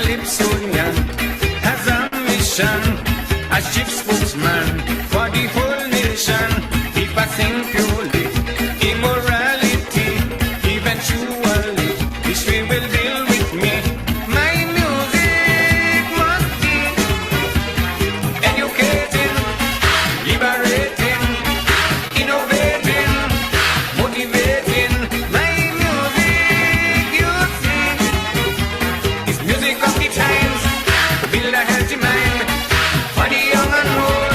Calypsonian has a mission, a chief spokesman for the whole nation. If I sing purely immorality, eventually history will deal with me. My music must be educating, liberating, innovating, motivating. My music, you see, is music of the times to build a healthy mind for the young and old,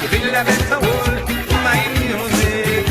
to build a better world. My music.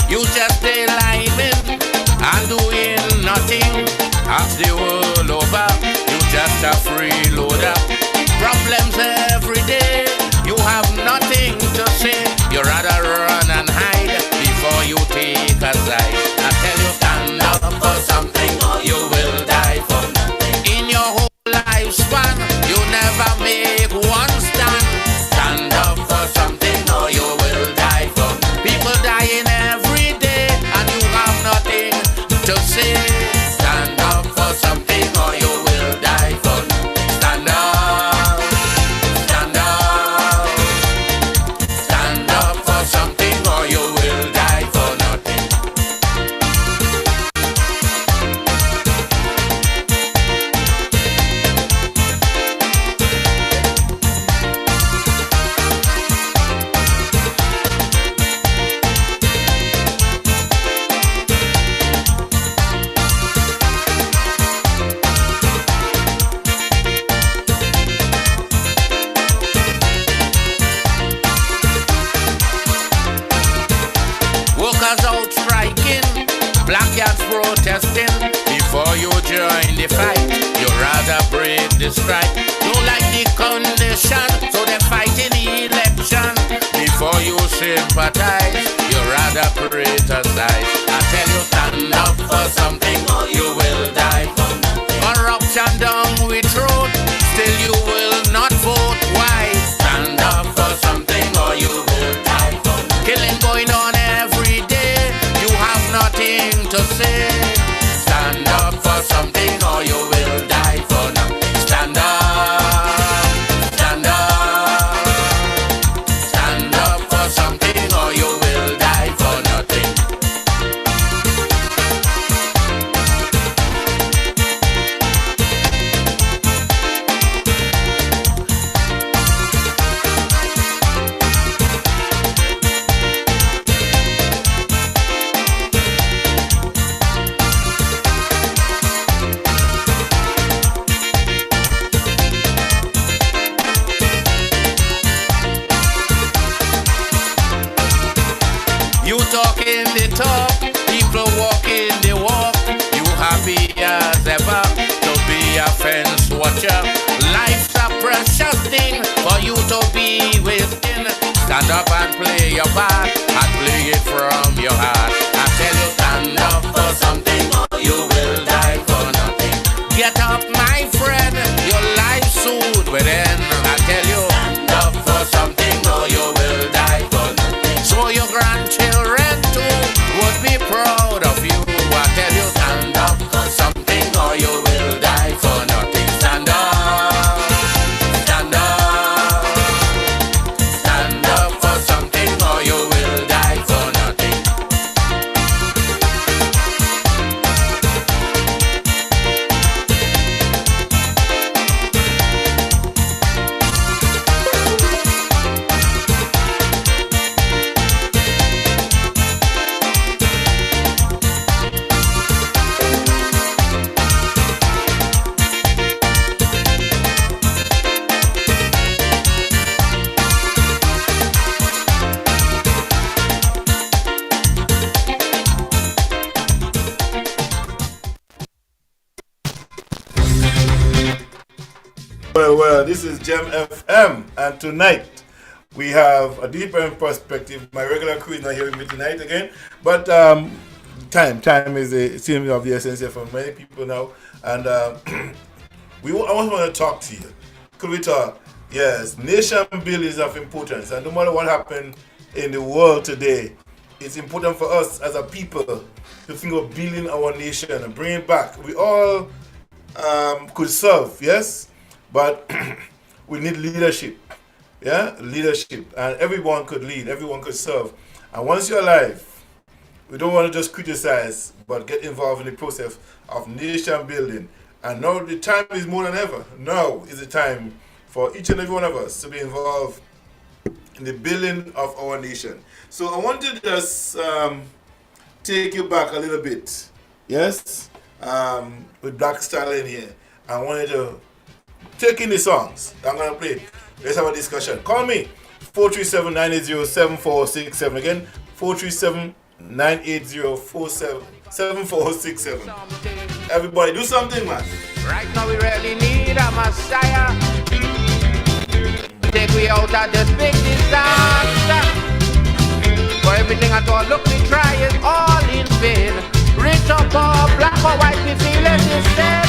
You just stay living and doing nothing. Ask the world over, you just a freeloader. Problems every day, you have nothing to say. You rather run and hide before you take a side. I tell you, stand up for something or you will die for nothing. In your whole lifespan, you never make one stand. Stand up for something or you will die for nothing. People dying every day and you have nothing to say. Stand up for something or you will die for nothing. Stand up, stand up, stand up for something or you will die for nothing. Workers out striking, black cats protesting. Before you join the fight, you rather break the strike. Don't like the condition, so they fight in the election. Before you sympathize, you rather criticize. I tell you, stand up for something or you will die for nothing. Corruption down with throat, still you will not vote. Why? Stand up for something or you will die for nothing. Killing going on every day, you have nothing to say. Stand up for something or you will die for nothing. Stand up, stand up, stand up for something or you will die for nothing. fence watcher. Life's a precious thing for you to be within. Stand up and play your part, and play it from your heart. I tell you, stand up for something, or you will die for nothing. Get up, my friend, your life soon will end. I tell you, stand up for something, or you will die for nothing. So your grandchildren too would be proud of you. I tell you, stand up for something, or you will die for nothing. Stand up, stand up, stand up for something, or you will die for nothing. Well, this is Gemfm, and tonight we have a deeper perspective. My regular crew is not here with me tonight again, but time is a seems of the essence here for many people now, and I also want to talk to you. Could we talk? Yes, nation building is of importance, and no matter what happened in the world today, it's important for us as a people to think of building our nation and bring it back. We all could serve, yes, but we need leadership. Yeah, leadership, and everyone could lead, everyone could serve. And once you're alive, we don't want to just criticize, but get involved in the process of nation building. And now the time is more than ever. Now is the time for each and every one of us to be involved in the building of our nation. So I want to just take you back a little bit. Yes, with Black Style in here. I wanted to take in the songs I'm going to play. Let's have a discussion. Call me 437-980-7467. Again, 437-980-7467. Everybody do something, man. Right now we really need a Messiah. Take we out of this big disaster. For everything at all, look, we try it all in vain. Rich or poor, black or white, we feel it is same,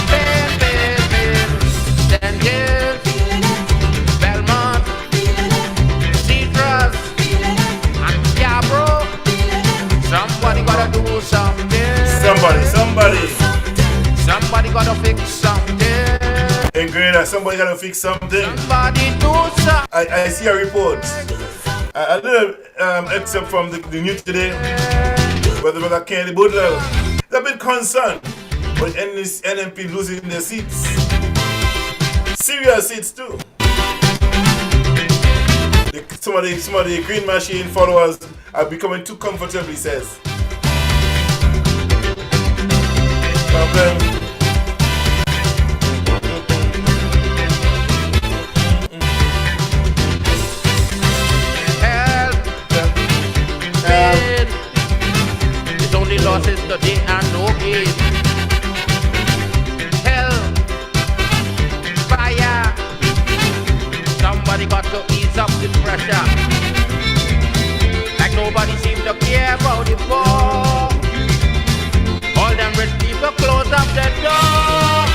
Then yes, Belmont, Citrus, and Diablo. Somebody gotta do something. Somebody gotta fix something. In Grenada, somebody gotta fix something. Somebody do something. I see a report. A little except from the news today, where the brother Kennedy Butler is a bit concerned with NMP losing their seats. Serious seats too. Some of the Green Machine followers are becoming too comfortable, he says. It's only losses today and no gain. Hell, fire. Somebody got to ease up the pressure. Like nobody seems to care about the poor. All them rich people close up the door.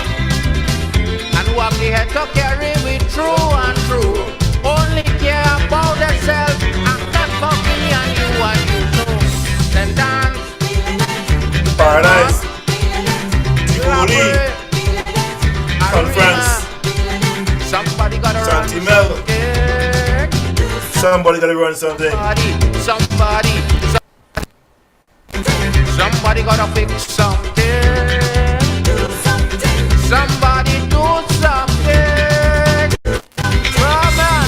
And who have the head to carry me true and true. Only care about themselves and not for me and you know. Then dance, Paradise, Tivoli, Conference, somebody gotta run Santimel. something. Somebody gotta run something. Somebody gotta fix something. Somebody do something. Come on.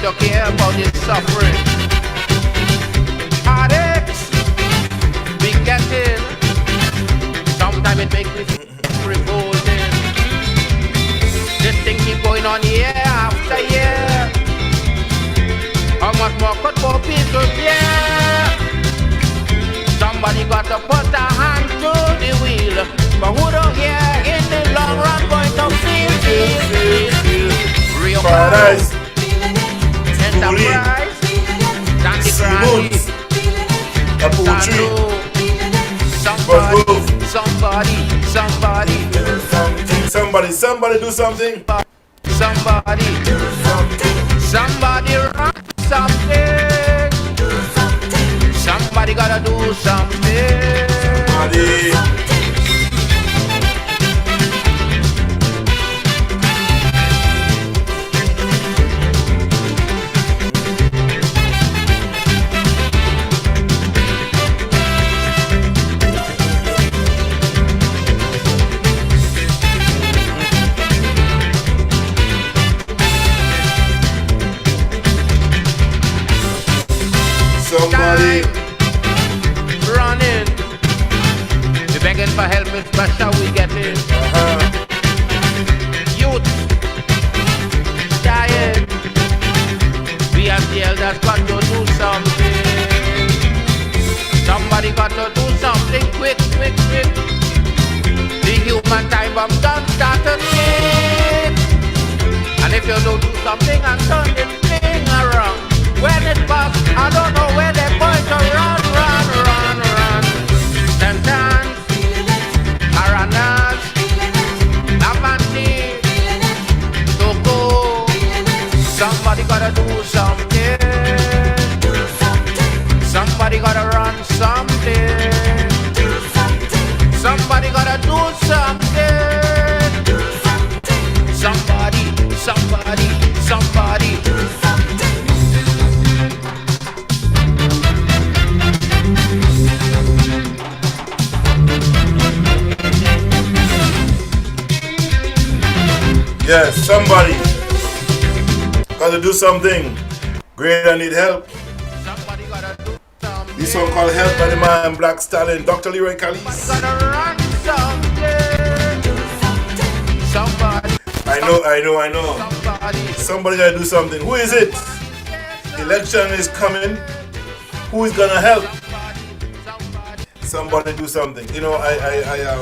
to care about his suffering. Heartaches we getting. Sometimes it makes me feel revolting. This thing keep going on year after year. How much more could poor people bear? Somebody got to put a hand to the wheel. But who don't care in the long run going to feel real Paradise. Enterprise. Dandy Granny. A poetry. Somebody do something. Somebody run something. Somebody gotta do something. Somebody running. We're begging for help, it's pressure we getting. Youth dying. We as the elders got to do something. Somebody got to do something quick. The human time bomb done started tick. And if you don't do something and turn this thing around, when it busts, I don't know where they're going to run. Sentence, Aranas, Avanti, Toko. Somebody gotta do something. Somebody gotta run something. Somebody gotta do something. Somebody. Yes, somebody got to do something. Greater need help. Somebody gotta do something. This song called Help by the man Black Stallion, Dr. Leroy Callis. Gotta run something. I know. Somebody got to do something. Who is it? Election is coming. Who is gonna help? Somebody do something. You know, I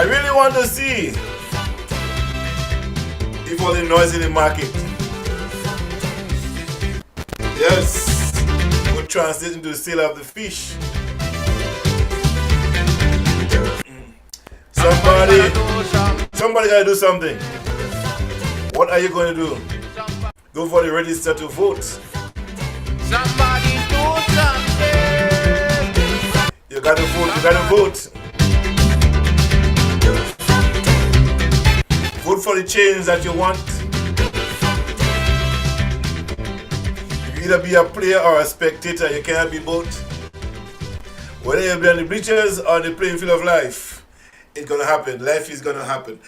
really want to see if all the noise in the market. Yes, would translate into the sale of the fish. Somebody gotta do something. What are you going to do? Go for the register to vote. Somebody do something. You gotta vote. Vote for the change that you want. You can either be a player or a spectator. You can't be both. Whether you be on the bleachers or the playing field of life, it's gonna happen. Life is gonna happen.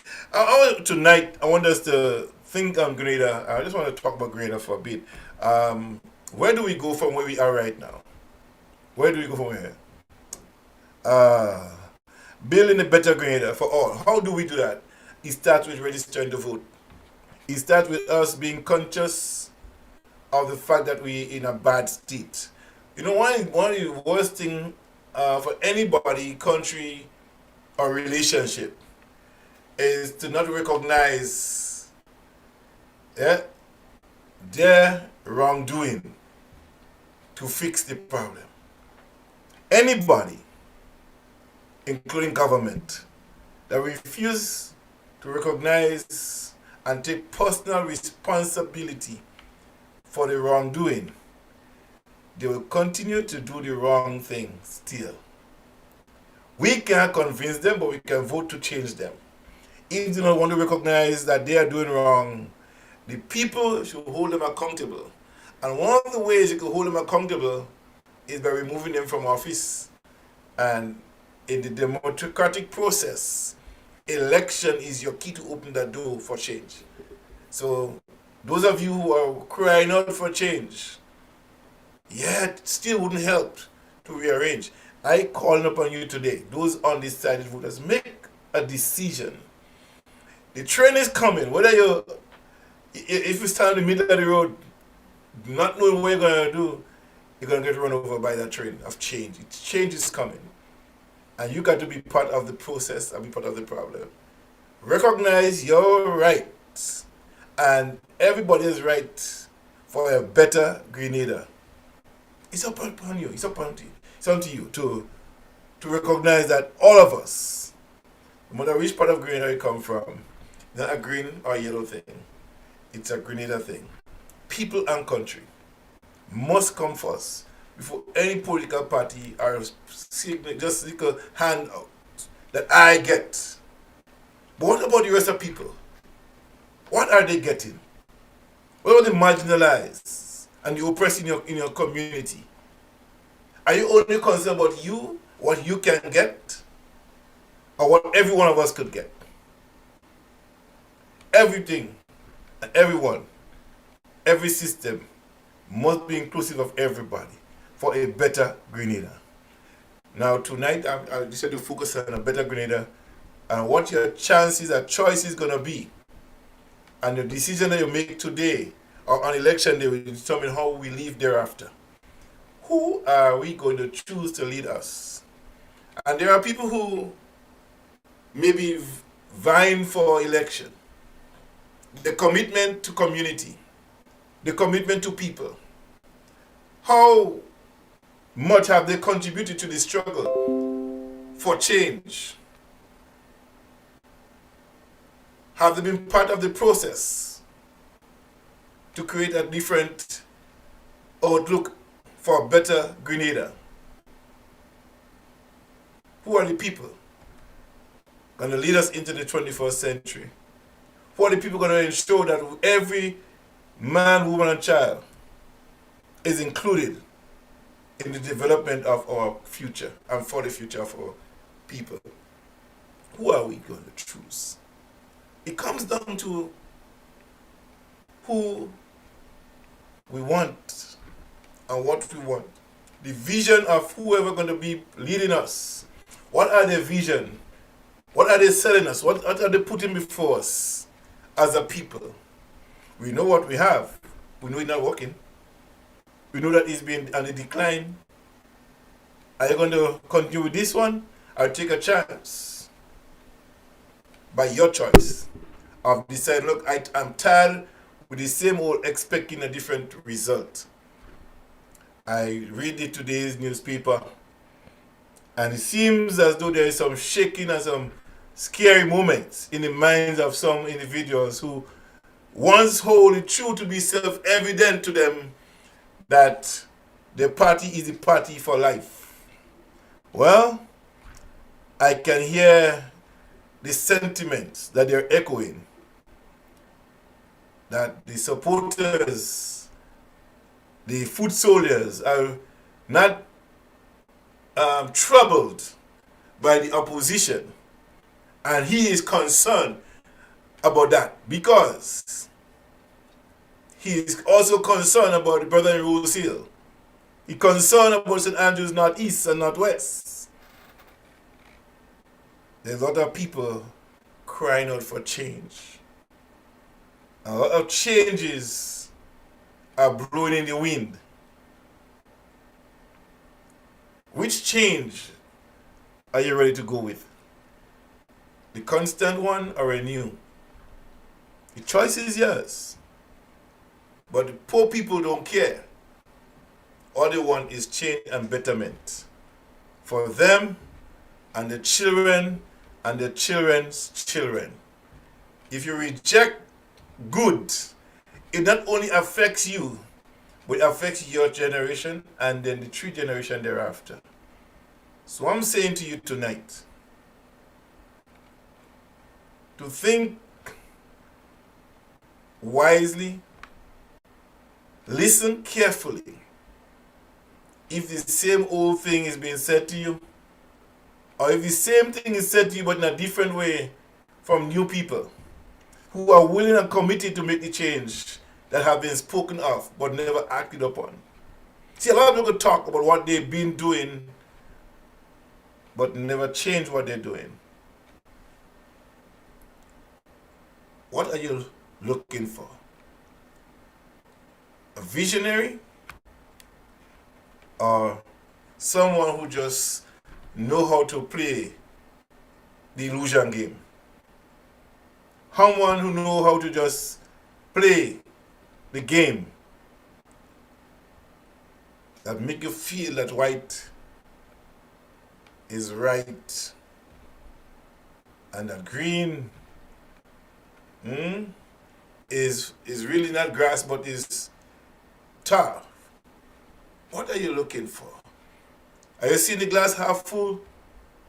Tonight, I want us to think on Grenada. I just want to talk about Grenada for a bit. Where do we go from where we are right now? Where do we go from here? Building a better Grenada for all. How do we do that? It starts with registering to vote. It starts with us being conscious of the fact that we're in a bad state. You know, one of the worst things for anybody, country, or relationship is to not recognize their wrongdoing to fix the problem. Anybody, including government, that refuse to recognize and take personal responsibility for the wrongdoing, they will continue to do the wrong thing still. We can't convince them, but we can vote to change them. If they do not want to recognize that they are doing wrong, the people should hold them accountable. And one of the ways you can hold them accountable is by removing them from office. And in the democratic process, election is your key to open that door for change. So Those of you who are crying out for change, yet still wouldn't help to rearrange. I call upon you today, those undecided voters, make a decision. The train is coming. If you stand in the middle of the road, not knowing what you're going to do, you're going to get run over by that train of change. Change is coming. And you got to be part of the process and be part of the problem. Recognize your rights. And everybody is right for a better Grenada. It's upon you. It's onto you to recognize that all of us, no matter which part of Grenada you come from, not a green or yellow thing. It's a Grenada thing. People and country must come first before any political party or just like a handout that I get. But what about the rest of people? What are they getting? What about the marginalized and the oppressed in your community? Are you only concerned about you, what you can get, or what every one of us could get? Everything and everyone, every system must be inclusive of everybody for a better Grenada. Now tonight I decided to focus on a better Grenada and what your chances or choice is going to be. And the decision that you make today or on election day will determine how we live thereafter. Who are we going to choose to lead us? And there are people who may be vying for election. The commitment to community, the commitment to people. How much have they contributed to the struggle for change? Have they been part of the process to create a different outlook for a better Grenada? Who are the people going to lead us into the 21st century? Who are the people going to ensure that every man, woman, and child is included in the development of our future and for the future of our people? Who are we going to choose? It comes down to who we want and what we want. The vision of whoever going to be leading us. What are their vision? What are they selling us? What are they putting before us as a people? We know what we have. We know it's not working. We know that it's been on the decline. Are you going to continue with this one or take a chance by your choice of deciding, look, I'm tired with the same old expecting a different result? I read today's newspaper and it seems as though there is some shaking and some scary moments in the minds of some individuals who once hold it true to be self-evident to them that the party is the party for life. Well, I can hear the sentiments that they're echoing, that the supporters, the foot soldiers are not troubled by the opposition. And he is concerned about that because he is also concerned about the brother in Rose Hill. He's concerned about St. Andrews Northeast and Northwest. There's a lot of people crying out for change. A lot of changes are blowing in the wind. Which change are you ready to go with? The constant one or a new? The choice is yours. But the poor people don't care. All they want is change and betterment for them and the children and the children's children. If you reject good, it not only affects you, but it affects your generation and then the 3 generations thereafter. So I'm saying to you tonight, to think wisely, listen carefully. If the same old thing is being said to you, or if the same thing is said to you but in a different way from new people who are willing and committed to make the change that have been spoken of but never acted upon. See, a lot of people talk about what they've been doing but never change what they're doing. What are you looking for? A visionary or someone who just know how to play the illusion game? Someone who know how to just play the game that make you feel that white is right and that green is really not grass but is tar. What are you looking for? Are you seeing the glass half full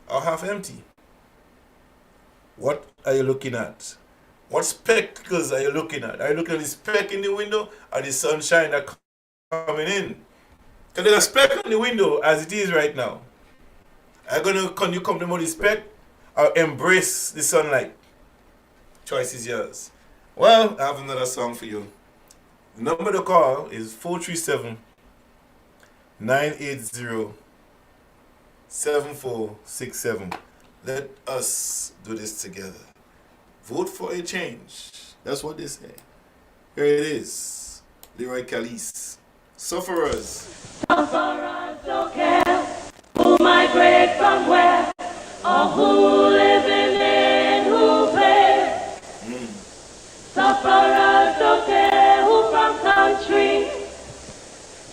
or half empty? What are you looking at? What spectacles are you looking at? Are you looking at the speck in the window or the sunshine that coming in? Because there's a speck on the window as it is right now. Are you going to come to the speck or embrace the sunlight? Choice is yours. Well, I have another song for you. The number to call is 437-980-7467. Let us do this together. Vote for a change. That's what they say. Here it is. Leroy Calise. Sufferers. Sufferers don't care who migrate from where or who living in who pay. Sufferers don't care who from country.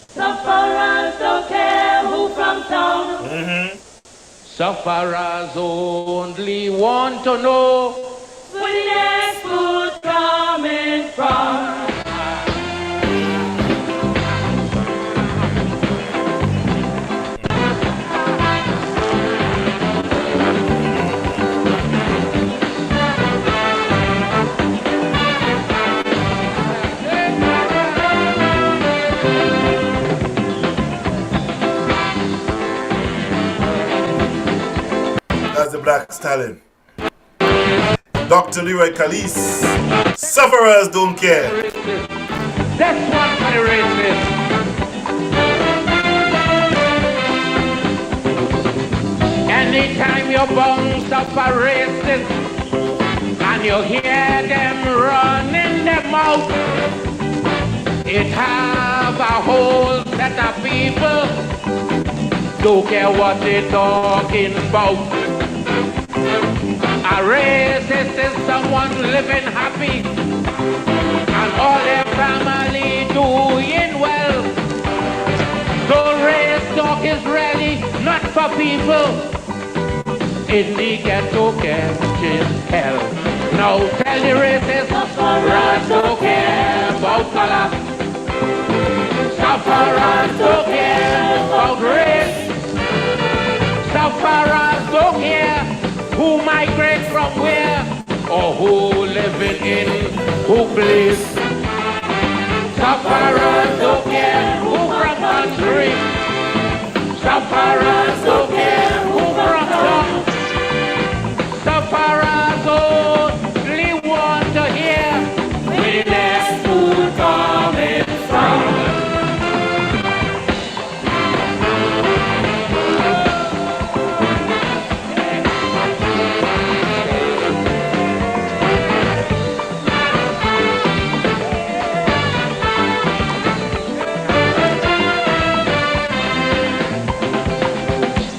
Sufferers don't care who from town. Sufferers only want to know where the next food coming from. That's the Black Stallion. Dr. Leroy Calise. Sufferers don't care. That's one for the racist. Anytime you bounce up a racist and you hear them running their mouth, it have a whole set of people don't care what they're talking about. A racist is someone living happy and all their family doing well. So race talk is really not for people in the ghetto catching hell. Now tell the racist, sufferers don't care about color. Sufferers don't care about race. Sufferers don't care who migrate from where or who living in who place. Sufferers don't care who from country. Sufferers don't care who from town. Sufferers only want to hear where the next food coming from.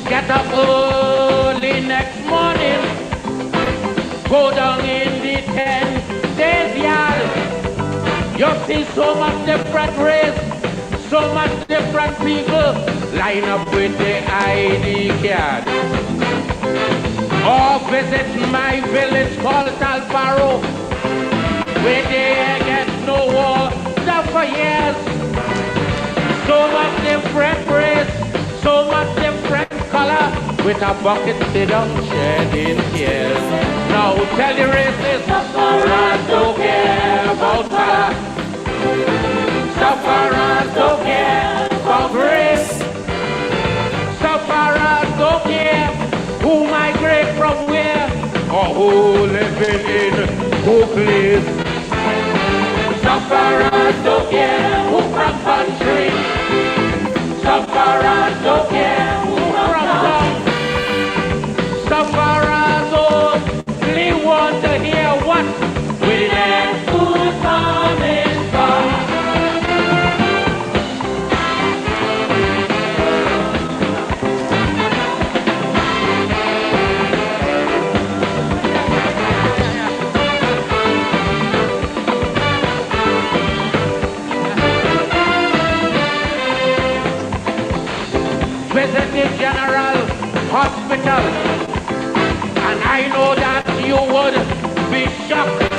Get up early next morning, go down in the 10 days yard. You see so much different race, so much different people line up with the ID card. Or visit my village called Talparo, where they get no water for years. So much different race, so much different color, with a bucket they don't shedding tears. Now tell the racist, sufferers don't care about color. Sufferers don't care about race. Sufferers don't care who migrate from where or who living in who place. Sufferers don't care who from country. Sufferers don't care who from town. Sufferers only want to hear what we next food coming from. Visit the General Hospital, and I know that you would be shocked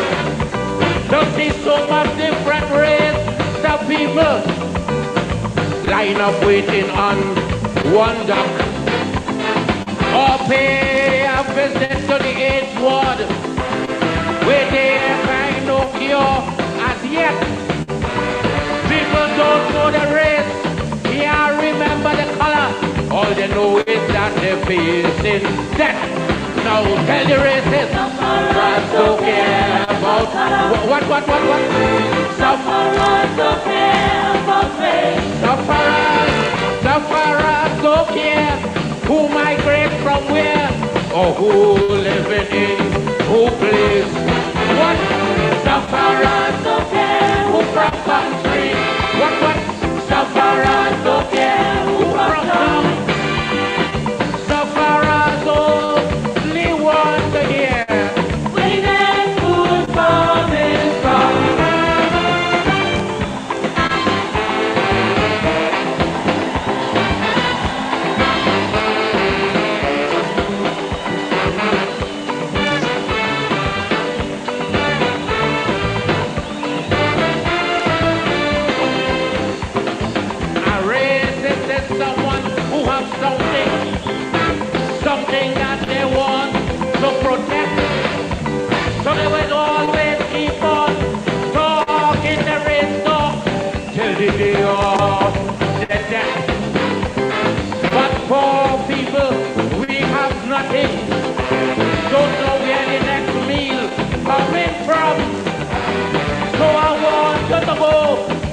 to see so much different race of people line up waiting on one dock, or pay a visit to the 8th ward, where they find no cure as yet. People don't know the race, can't remember the color. All they know is that they're facing death. Now tell the racists, sufferers don't care about what? Sufferers don't care about race. Sufferers don't care who migrates from where or who living in who place. What? Sufferers don't care who from country. What? Sufferers don't care who from town. Sufferers only want to hear where their food coming from. Someone who has something that they want to protect. So they will always keep on talking the race talk till the day of the death. But poor people, we have nothing. Don't know where the next meal coming from. So I want you to go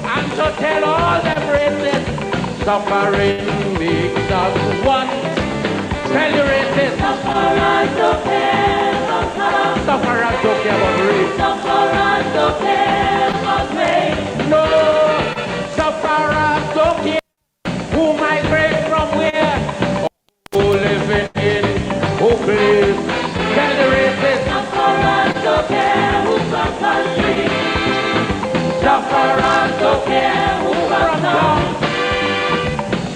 and to tell all them races, suffering makes us one. Tell the racists, sufferers don't care about color. Sufferers don't care about race. Sufferers don't care about race. No, sufferers don't care who migrate from where or who living in who place. Tell the racists, sufferers don't care who from country. Sufferers don't care who from town.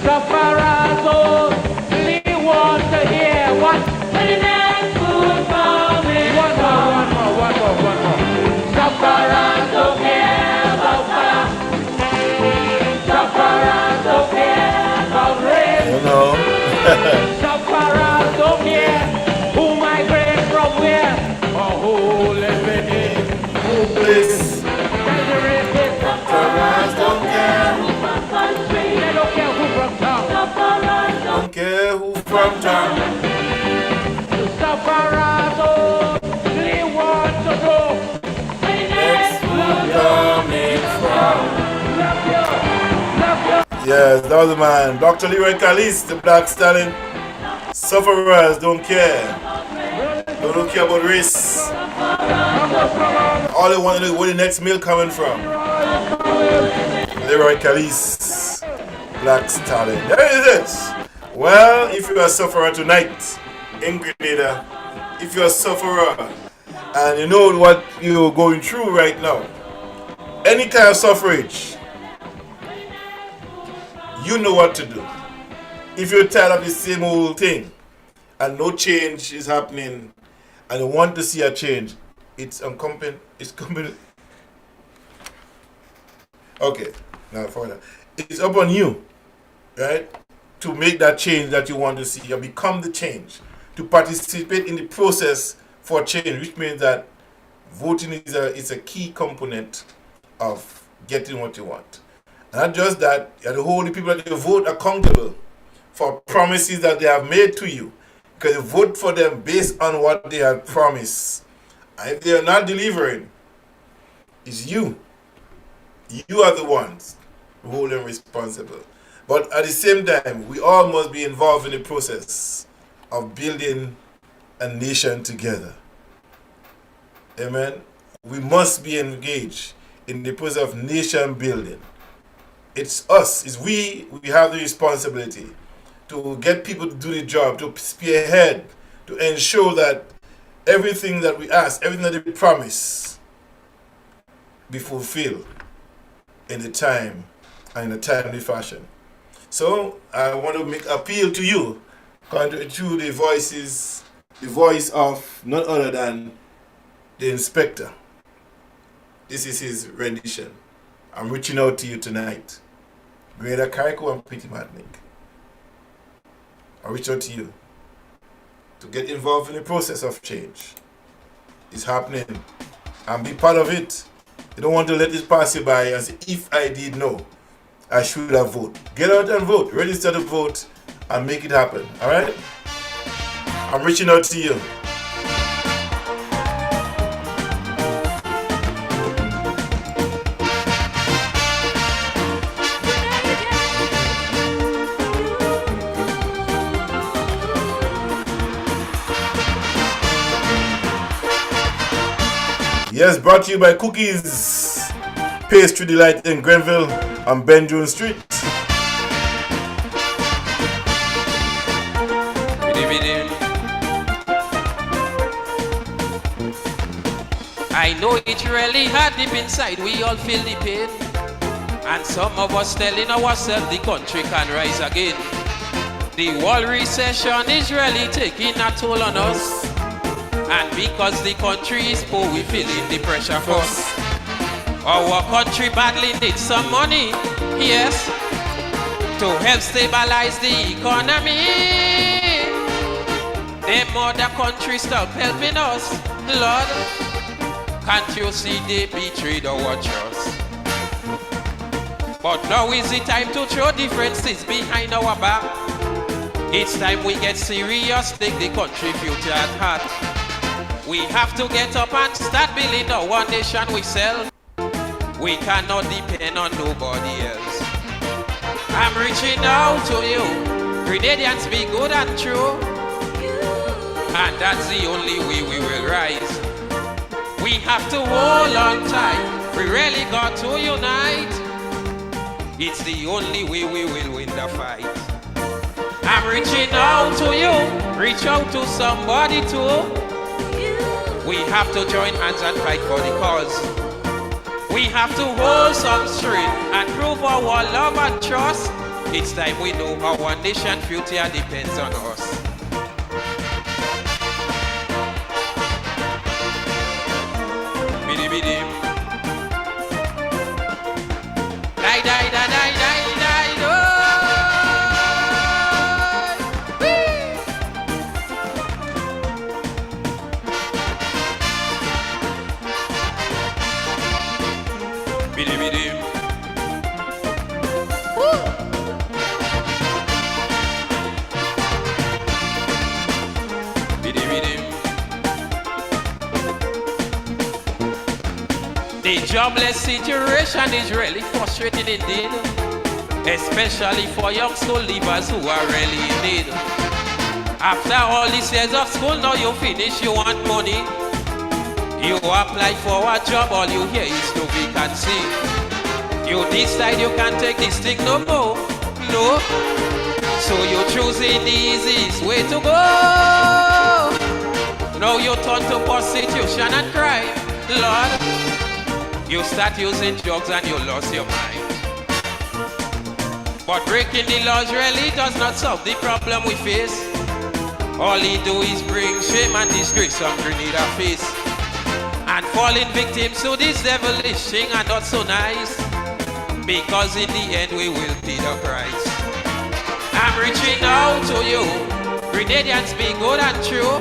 Sufferers only want to hear what when the next food coming. One more. Sufferers don't care about color. Sufferers don't care about race. You know. Sufferers don't care who migrate from where or who living in who place. Tell the racists, sufferers don't care who from country. They don't care who from town. Sufferers Don't care who from town. Sufferers only want to know where the next food coming from. Love you. Yes, that was the man. Dr. Leroy Callis, the Black Stallion. Sufferers don't care. They don't care about race. All they want to know is where the next meal coming from. Leroy Callis, Black Stallion. There is it. Well, if you are a sufferer tonight in Grenada, if you're a sufferer and you know what you're going through right now, any kind of suffrage, you know what to do. If you're tired of the same old thing and no change is happening and you want to see a change, it's coming. Okay, now for that. It's up on you, right, to make that change that you want to see. You become the change, to participate in the process for change, which means that voting is a key component of getting what you want. And not just that, you have to hold the people that you vote accountable for promises that they have made to you, because you vote for them based on what they have promised. And if they are not delivering, it's you You are the ones who hold them responsible. But at the same time, we all must be involved in the process of building a nation together. Amen. We must be engaged in the process of nation building. It's us, it's we have the responsibility to get people to do the job, to spearhead, to ensure that everything that we ask, everything that we promise, be fulfilled in the time and in a timely fashion. So I want to make appeal to you, through the voice of none other than the inspector. This is his rendition. I'm reaching out to you tonight. Greater Kaiko and Pretty Matnik. I reach out to you to get involved in the process of change. It's happening. And be part of it. You don't want to let this pass you by and say, if I did know, I should have voted. Get out and vote. Register to vote and make it happen. Alright? I'm reaching out to you. Yes, brought to you by Cookies Pastry Delight in Grenville on Benjamin Street. I know it really hard deep inside, we all feel the pain. And some of us telling ourselves the country can rise again. The world recession is really taking a toll on us. And because the country is poor, we feeling the pressure first. Our country badly needs some money, yes, to help stabilize the economy. Them other countries stop helping us, Lord. Can't you see they betrayed our trust? But now is the time to throw differences behind our back. It's time we get serious, take the country future at heart. We have to get up and start building our nation we sell. We cannot depend on nobody else. I'm reaching out to you. Grenadians, be good and true. And that's the only way we will rise. We have to hold on tight. We really got to unite. It's the only way we will win the fight. I'm reaching out to you. Reach out to somebody too. We have to join hands and fight for the cause. We have to hold some strength and prove our love and trust. It's time we know our nation future depends on us. Bidi bidi. Die die die die die die die. Bidi bidi. Bidi bidi. The jobless situation is really frustrating indeed, especially for young school leavers who are really in need. After all these years of school, now you finish, you want money. You apply for a job, all you hear is no vacancy. You decide you can't take this thing no more, no. So you're choosing the easiest way to go. Now you turn to prostitution and crime, Lord. You start using drugs and you lost your mind. But breaking the laws really does not solve the problem we face. All it do is bring shame and disgrace on Grenada face. And falling victims to this devilish thing are not so nice, because in the end we will pay the price. I'm reaching out to you. Grenadians, be good and true.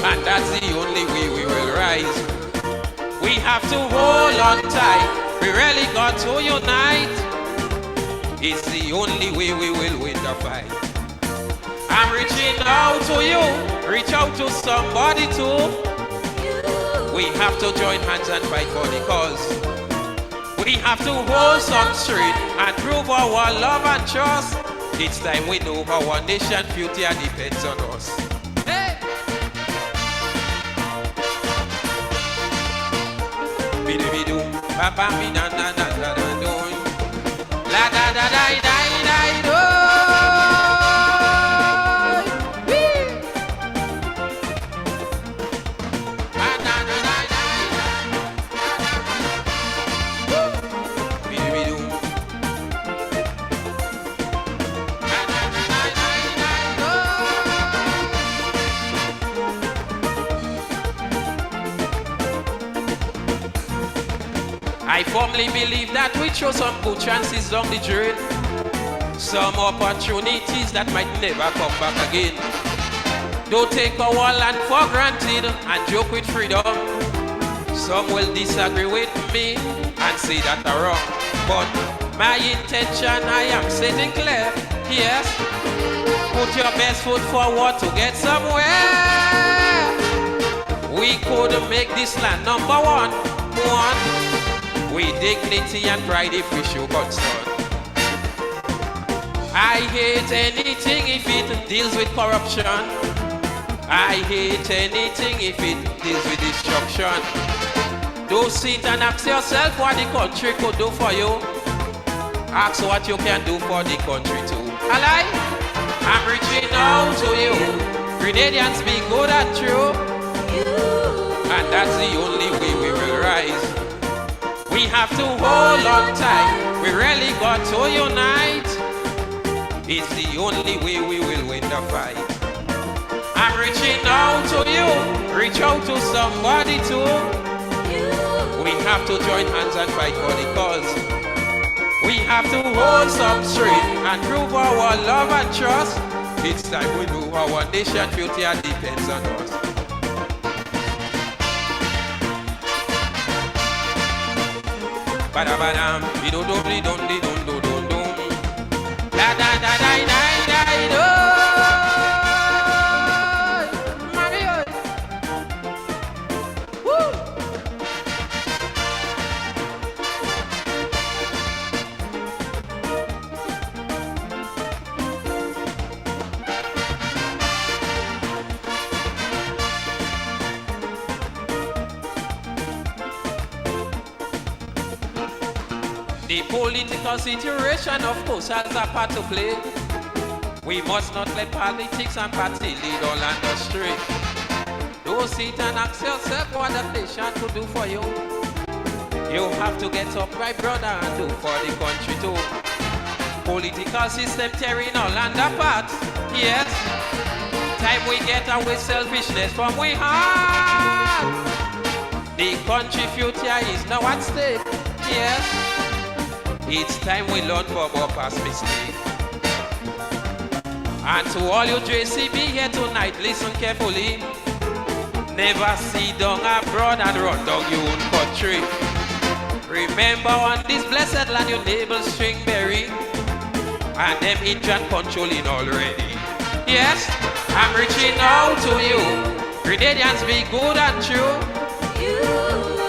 And that's the only way we will rise. We have to hold on tight. We really got to unite. It's the only way we will win the fight. I'm reaching out to you. Reach out to somebody too. We have to join hands and fight for the cause. We have to hold some straight and prove our love and trust. It's time we know our nation future depends on us. Hey! Bidu, papa mi na na na na na do. La da da da da da do. I firmly believe that we show some good chances down the trail. Some opportunities that might never come back again. Don't take our land for granted and joke with freedom. Some will disagree with me and say that I'm wrong. But my intention, I am setting clear. Yes, put your best foot forward to get somewhere. We could make this land number one. With dignity and pride if we show concern. I hate anything if it deals with corruption. I hate anything if it deals with destruction. Don't sit and ask yourself what the country could do for you. Ask what you can do for the country too. Alright? I'm reaching out to you. Grenadians, be good and true. And that's the only way we will rise. We have to hold on tight. We really got to unite. It's the only way we will win the fight. I'm reaching out to you. Reach out to somebody too. We have to join hands and fight for the cause. We have to hold some straight and prove our love and trust. It's time we know our nation future depends on us. Badabadam, bidodom-di-dom-di-dom-dom-dom. La-da-da-da-da-da-da. Mario. Woo! The political situation, of course, has a part to play. We must not let politics and party lead all land astray. Don't sit and ask yourself what the nation could do for you. You have to get up, my brother, and do for the country too. Political system tearing all land apart. Yes, time we get away selfishness from we heart. The country future is now at stake. Yes. It's time we learn from our past mistakes. And to all you JCB here tonight, listen carefully. Never see down abroad and run down your own country. Remember on this blessed land your neighbors string berry. And them Indian controlling already. Yes, I'm reaching out to you. Grenadians, be good and true.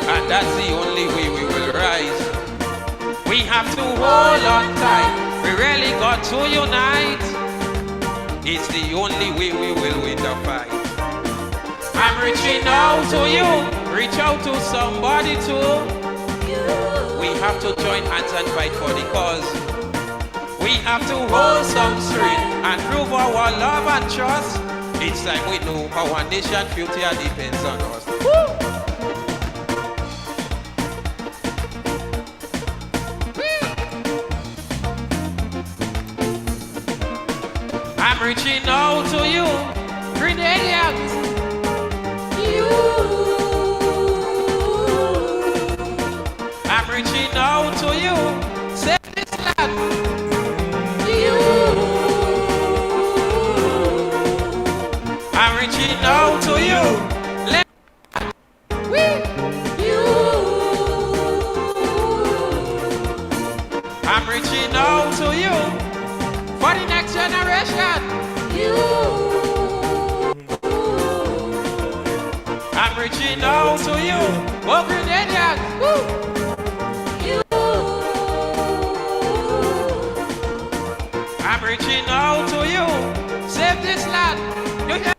And that's the only way we will rise. We have to hold on tight. We really got to unite. It's the only way we will win the fight. I'm reaching out to you. Reach out to somebody too. We have to join hands and fight for the cause. We have to hold some straight and prove our love and trust. It's time we know our nation future depends on us. Woo! I'm reaching out to you, Grenadians. I'm reaching out to you. Save this land. I'm reaching out to you. I'm reaching out to you for the next generation. I'm reaching out to you, oh Grenadians. reaching out to you. Save this land. You hear?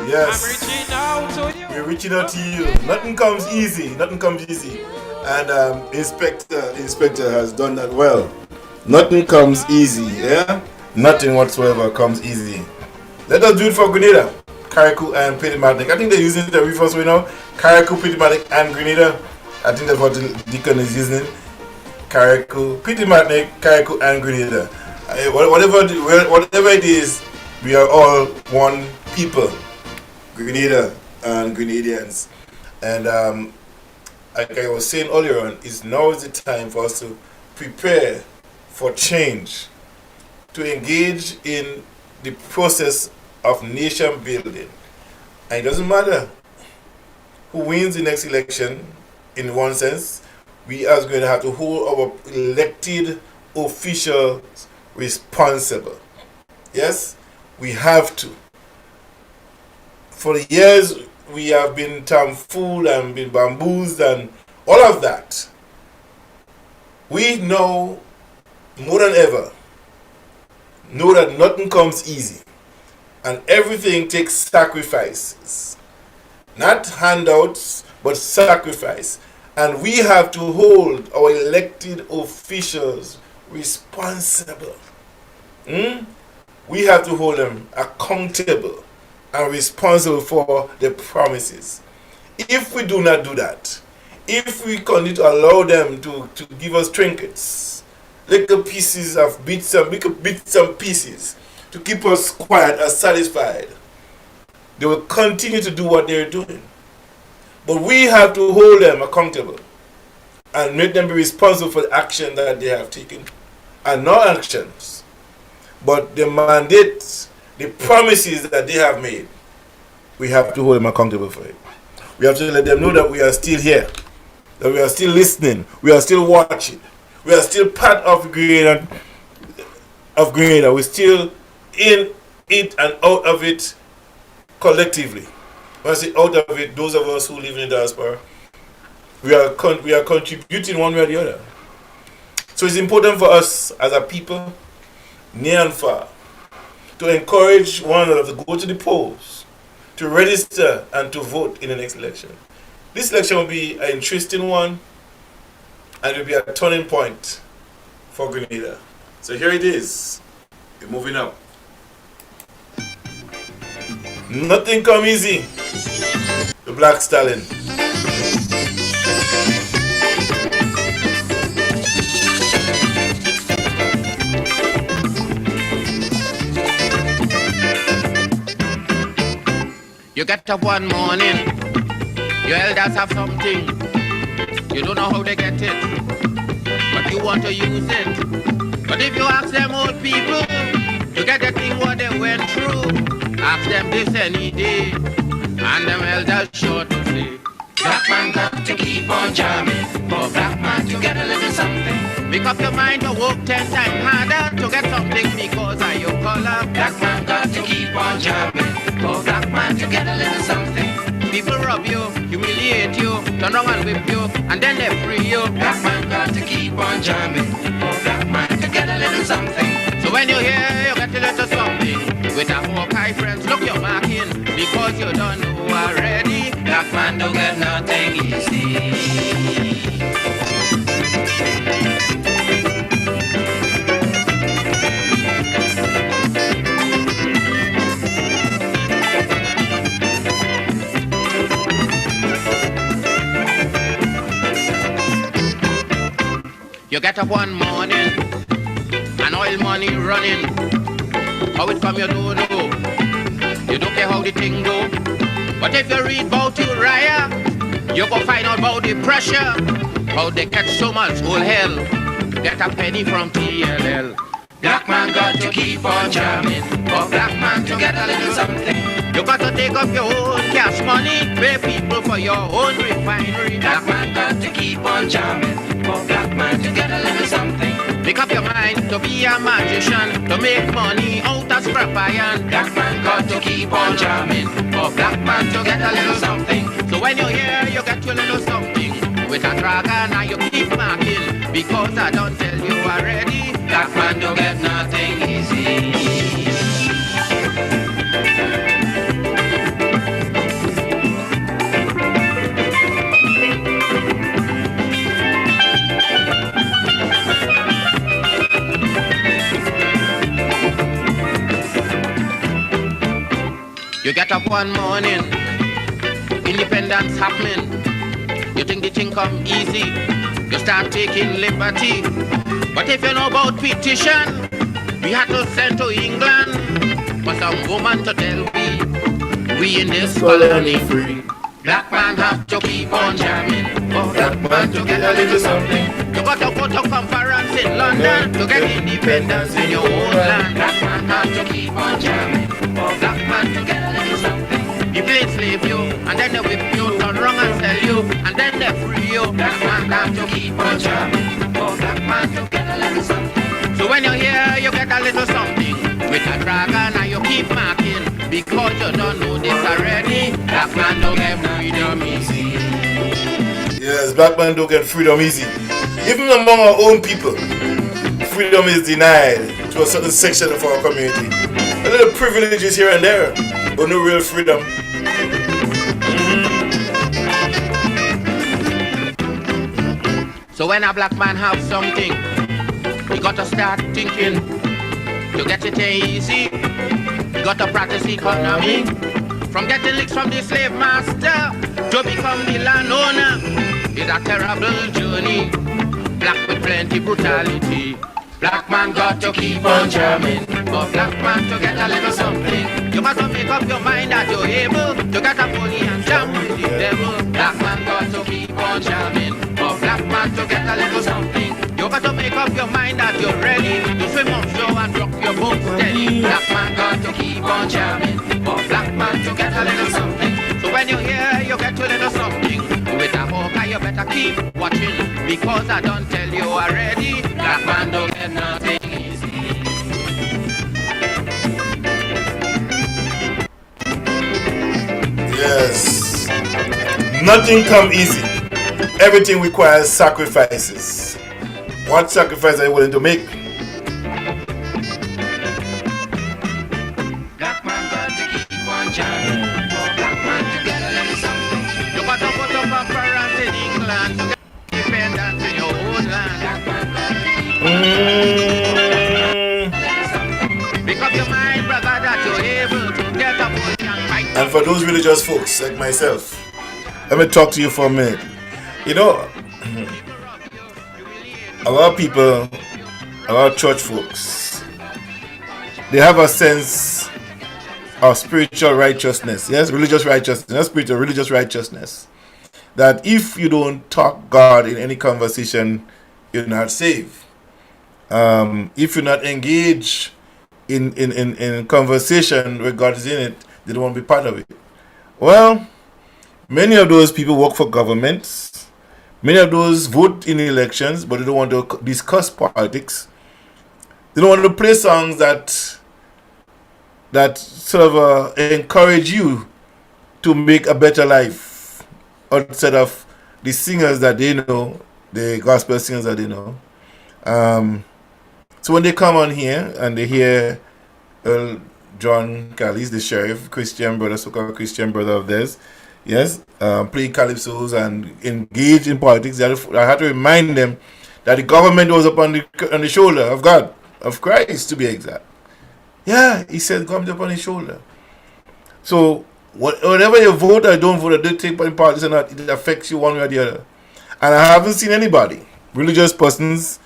Yes. I'm reaching out to you. We're reaching out to you. Nothing comes easy. Nothing comes easy. And Inspector has done that well. Nothing comes easy. Yeah. Nothing whatsoever comes easy. Let us do it for Grenada, Carriacou, and Petimatic. I think they're using the reverse way now. Carriacou, Petimatic, and Grenada. I think that's what the Deacon is using. Carriacou, Petimatic, Carriacou, and Grenada. Whatever it is, we are all one people. Grenada and Grenadians. And like I was saying earlier on, now is the time for us to prepare for change, to engage in the process of nation building. And it doesn't matter who wins the next election, in one sense, we are going to have to hold our elected officials responsible. Yes, we have to. For years, we have been tomfooled and been bamboozled and all of that. We know more than ever, know that nothing comes easy and everything takes sacrifices. Not handouts, but sacrifice. And we have to hold our elected officials responsible. We have to hold them accountable and responsible for their promises. If we do not do that, if we continue to allow them to give us trinkets, little pieces of bits and pieces to keep us quiet and satisfied, they will continue to do what they're doing. But we have to hold them accountable and make them be responsible for the action that they have taken. And not actions, but the mandates, the promises that they have made. We have to hold them accountable for it. We have to let them know that we are still here, that we are still listening, we are still watching, we are still part of Grenada. We're still in it and out of it collectively. When I say out of it, those of us who live in the diaspora, we are contributing one way or the other. So it's important for us as a people, near and far, to encourage one another to go to the polls, to register and to vote in the next election. This election will be an interesting one and it will be a turning point for Grenada. So here it is. We're moving up. Nothing come easy. The Black Stallion. You get up one morning, your elders have something. You don't know how they get it, but you want to use it. But if you ask them old people to get the thing what they went through, ask them this any day, and them elders sure to say, black man got to keep on jamming, for black man to get a little something. Make up your mind to work 10 times harder to get something because of your color. Black man got to keep on jamming, for black man to get a little something. People rob you, humiliate you, turn around and whip you, and then they free you. Black man got to keep on jamming, for black man to get a little something. So when you hear you get a little something, with a Hawkeye friends, look your marking, because you don't know already. Black man don't get nothing easy. You get up one morning, and oil money running. How it come you don't know. You don't care how the thing go. But if you read about Uriah, you go find out about the pressure. How they catch so much whole hell. Get a penny from TLL. Black man got to keep on jamming, for black man to get a little something. You got to take up your own cash money, pay people for your own refinery. Black man got to keep on jamming, for black man to get a little something. Make up your mind to be a magician, to make money out of scrap iron. Black man got to keep on jamming, for black man to get a little something. So when you hear you get your little something, with a dragon and you keep marking, because I don't tell you already. Black man don't get nothing easy. You get up one morning, independence happening. You think the thing come easy, you start taking liberty. But if you know about petition, we had to send to England for some woman to tell we in this colony free. Black man have to keep on jamming, for black man to get a little something. You got to go to conference in London to get independence in your own land. Black man have to keep on jamming, for black man to get a little something. People enslave you, and then they whip you, turn wrong and sell you, and then they free you. Black man have to keep on jamming, for black man to get a little something. So when you're here, you get a little something with a dragon, and you keep marking because you don't know this already. Black man don't get freedom easy. Yes, black man don't get freedom easy. Even among our own people, freedom is denied to a certain section of our community. A little privileges here and there, but no real freedom. So when a black man have something, you got to start thinking to get it easy. You got to practice economy, from getting licks from the slave master to become the landowner. It's a terrible journey, black with plenty brutality. Black man got to keep on jamming, for black man to get a little something. You got to make up your mind that you're able to get a bully and jam with the devil. Black man got to keep on jamming, for black man to get a little something. You got to make up your mind that you're ready to swim offshore and rock your boat steady. Black man got to keep on jamming, for black man to get a little something. So when you're here, you get a little something. With a hawker, you better keep watching, because I don't tell you already. Black man don't get nothing easy. Yes. Nothing come easy. Everything requires sacrifices. What sacrifice are you willing to make? Black man got to keep on jamming, for black man to get a little something. You got to put up a parent in England to get independence in your own land. Black man got to keep on jamming. Make up your mind, brother, that you're able to get a bully and fight. And for those religious folks like myself, let me talk to you for a minute. You know, a lot of people, a lot of church folks, they have a sense of spiritual righteousness. Yes, religious righteousness, not spiritual, religious righteousness. That if you don't talk God in any conversation, you're not saved. If you're not engaged in conversation where God is in it, they don't want to be part of it. Well, many of those people work for governments. Many of those vote in elections, but they don't want to discuss politics. They don't want to play songs that sort of encourage you to make a better life outside of the singers that they know, the gospel singers that they know. So when they come on here and they hear John Callis, the sheriff, Christian brother, so-called Christian brother of theirs, yes, play calypsos and engage in politics, I had to remind them that the government was upon the shoulder of God, of Christ to be exact. Yeah, he said government upon his shoulder. So whatever you vote or don't vote or don't take part in politics or not, it affects you one way or the other. And I haven't seen anybody, religious persons,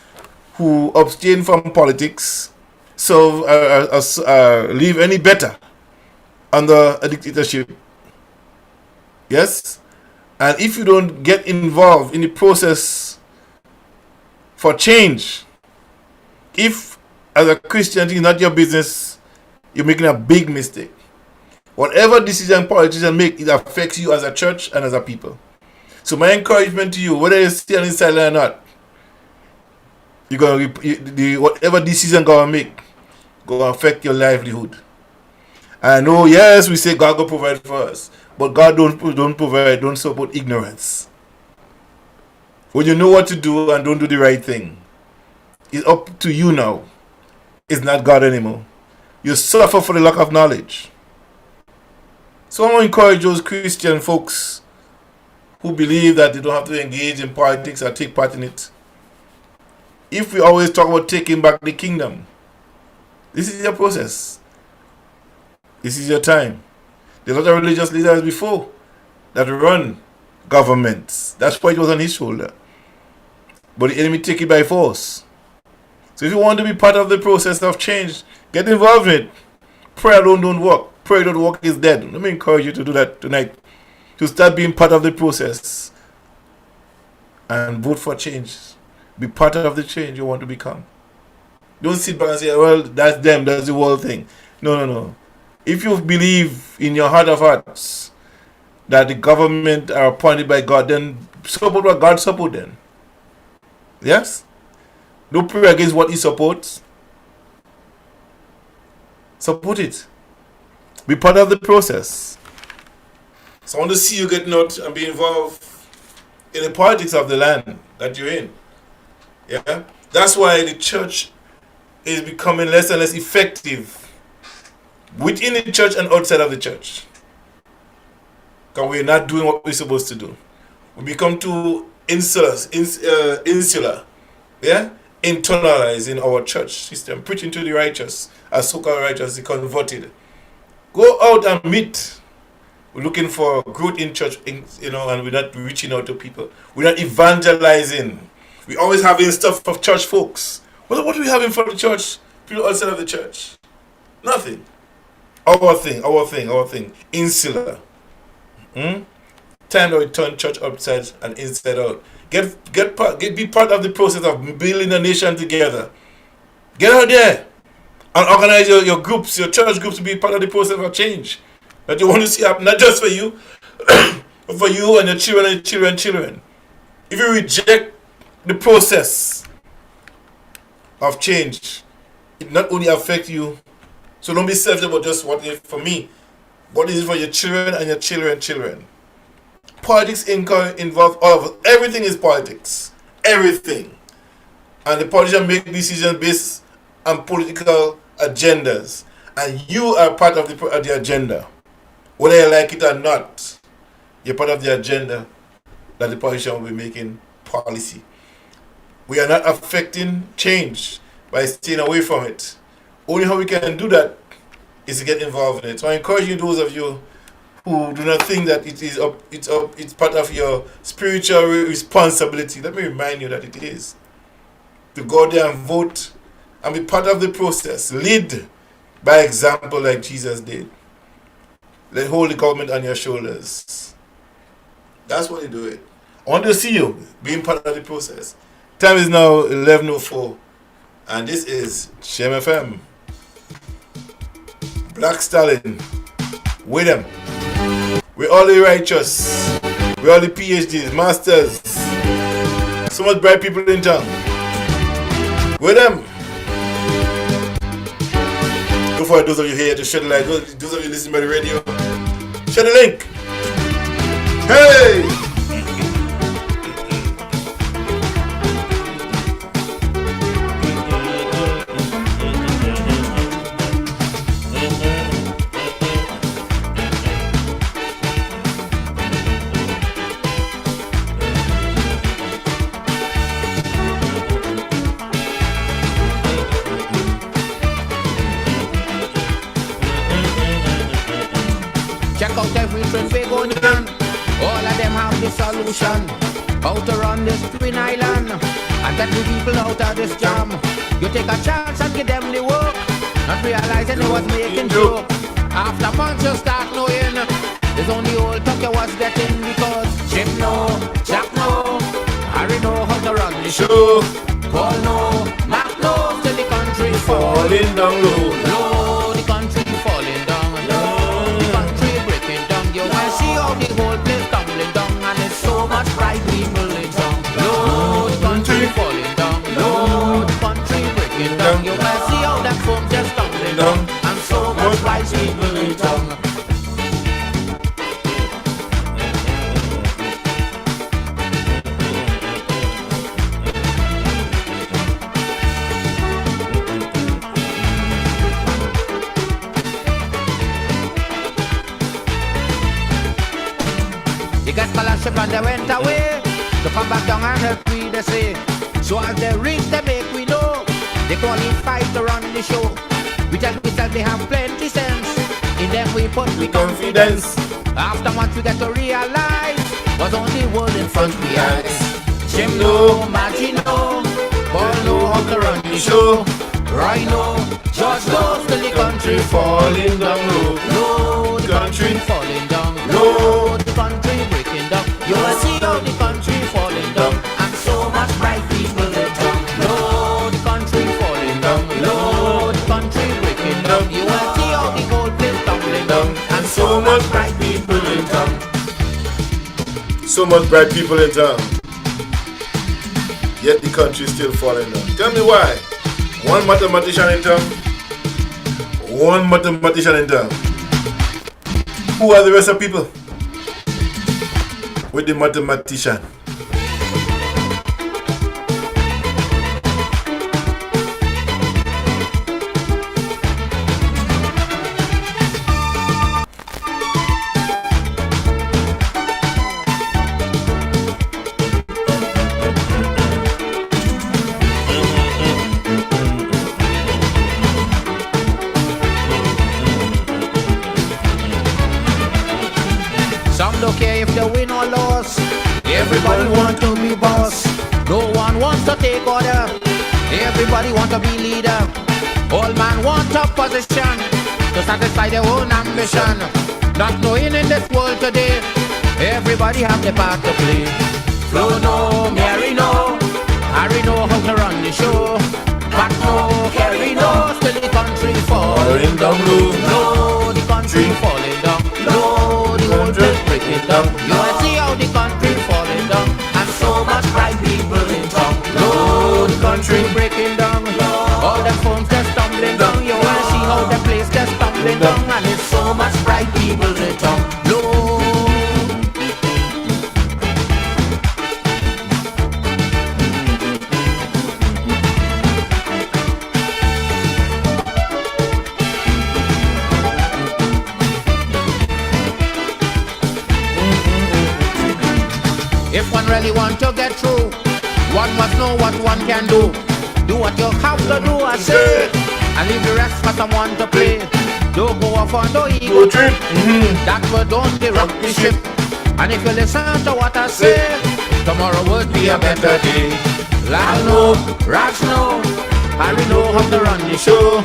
who abstain from politics, so live any better under a dictatorship. Yes? And if you don't get involved in the process for change, if as a Christian it's not your business, you're making a big mistake. Whatever decision politicians make, it affects you as a church and as a people. So my encouragement to you, whether you stay on the sideline or not, you're gonna whatever decision gonna make gonna affect your livelihood. I know, yes, we say God will provide for us, but God don't provide, don't support ignorance. when you know what to do and don't do the right thing, it's up to you now. It's not God anymore. You suffer for the lack of knowledge. So I want to encourage those Christian folks who believe that they don't have to engage in politics or take part in it. If we always talk about taking back the kingdom, this is your process. This is your time. There's a lot of religious leaders before that run governments. That's why it was on his shoulder. But the enemy take it by force. So if you want to be part of the process of change, get involved in it. Prayer alone don't work. Prayer don't work is dead. Let me encourage you to do that tonight. To start being part of the process. And vote for change. Be part of the change you want to become. Don't sit back and say, well, that's them, that's the world thing. No. If you believe in your heart of hearts that the government are appointed by God, then support what God supports then. Yes? Don't pray against what he supports. Support it. Be part of the process. So I want to see you getting out and be involved in the politics of the land that you're in. Yeah? That's why the church is becoming less and less effective within the church and outside of the church. Because we're not doing what we're supposed to do. We become too insular. Yeah? Internalized in our church system. Preaching to the righteous, as so-called righteous, the converted. Go out and meet. We're looking for growth in church, and we're not reaching out to people. We're not evangelizing. We're always having stuff for church folks. What are we having for the church? People outside of the church? Nothing. Our thing. Insular. Time to return church upside and inside out. Be part of the process of building a nation together. Get out there and organize your groups, your church groups, to be part of the process of change that you want to see happen, not just for you, but for you and your children and your children. If you reject the process of change, it not only affects you, so don't be selfish about just what is for me, what is it for your children and your children. Politics involve all of it. Everything is politics. Everything. And the politicians make decisions based on political agendas. And you are part of the agenda. Whether you like it or not, you're part of the agenda that the politician will be making policy. We are not affecting change by staying away from it. Only how we can do that is to get involved in it. So I encourage you, those of you who do not think that it's part of your spiritual responsibility. Let me remind you that it is. To go there and vote and be part of the process. Lead by example like Jesus did. Let hold the government on your shoulders. That's what you do it. I want to see you being part of the process. Time is now 11:04, and this is Gemfm. Black Stalin. With them. We're all the righteous. We're all the PhDs, masters. So much bright people in town. With them. Go for it, those of you here to share the light. Those of you listening by the radio. Share the link. Hey! Solution, how to run this twin island and get the people out of this jam. You take a chance and give them the work, not realizing they was making joke. After months you start knowing there's only old talk you was getting, because Jim know, Jack know, Harry know how to run the show. Paul know, Mac know, till the country falling down low. The country falling down low. The country breaking down. You will see how the whole place tumbling down. So much bright people in town. Low, the country falling down. Low, the country breaking down. You will see how that foam just tumbling down. And so much bright people in town. ship and they went away to come back down and help we they say. So as they reach they make we know they qualify to run the show. We tell ourselves they have plenty sense. In them we put we confidence. After once we get to realize was only world in front we eyes. Jim know, Maggie know, Paul know how to run the show. Roy know, George knows till the country falling down low. No, the country falling down low. The country breaking down. You will see how the country falling down. And so much bright people in town. No, the country falling down low. The country breaking down. You will see how the whole place tumbling down. And so much bright people in town. So much bright people in town. Yet the country still falling down. Tell me why. One mathematician in town. One mathematician in town. Who are the rest of people? With the mathematician. Don't care if they win or lose. Everybody want to be boss. No one wants to take order. Everybody want to be leader. All man want a position to satisfy their own ambition. Not knowing in this world today, everybody have their part to play. Flo know, Mary know, Harry know how to run the show. Pat know, Kerry know, still the country falling down low. No, the country falling down low. The whole place breaking down. You will see how the country falling down. And so much bright people in town. Low, the country breaking down. All them phones just stumbling down. You will see how the place just stumbling down. And it's so much bright people in town. Low. If one really want to get through, one must know what one can do. Do what you have to do, I say, and leave the rest for someone to play. Don't go off on the ego trip. That word don't rock the ship. And if you listen to what I say, tomorrow would be a better day. Lal know, Raj know, Harry know how to run the show.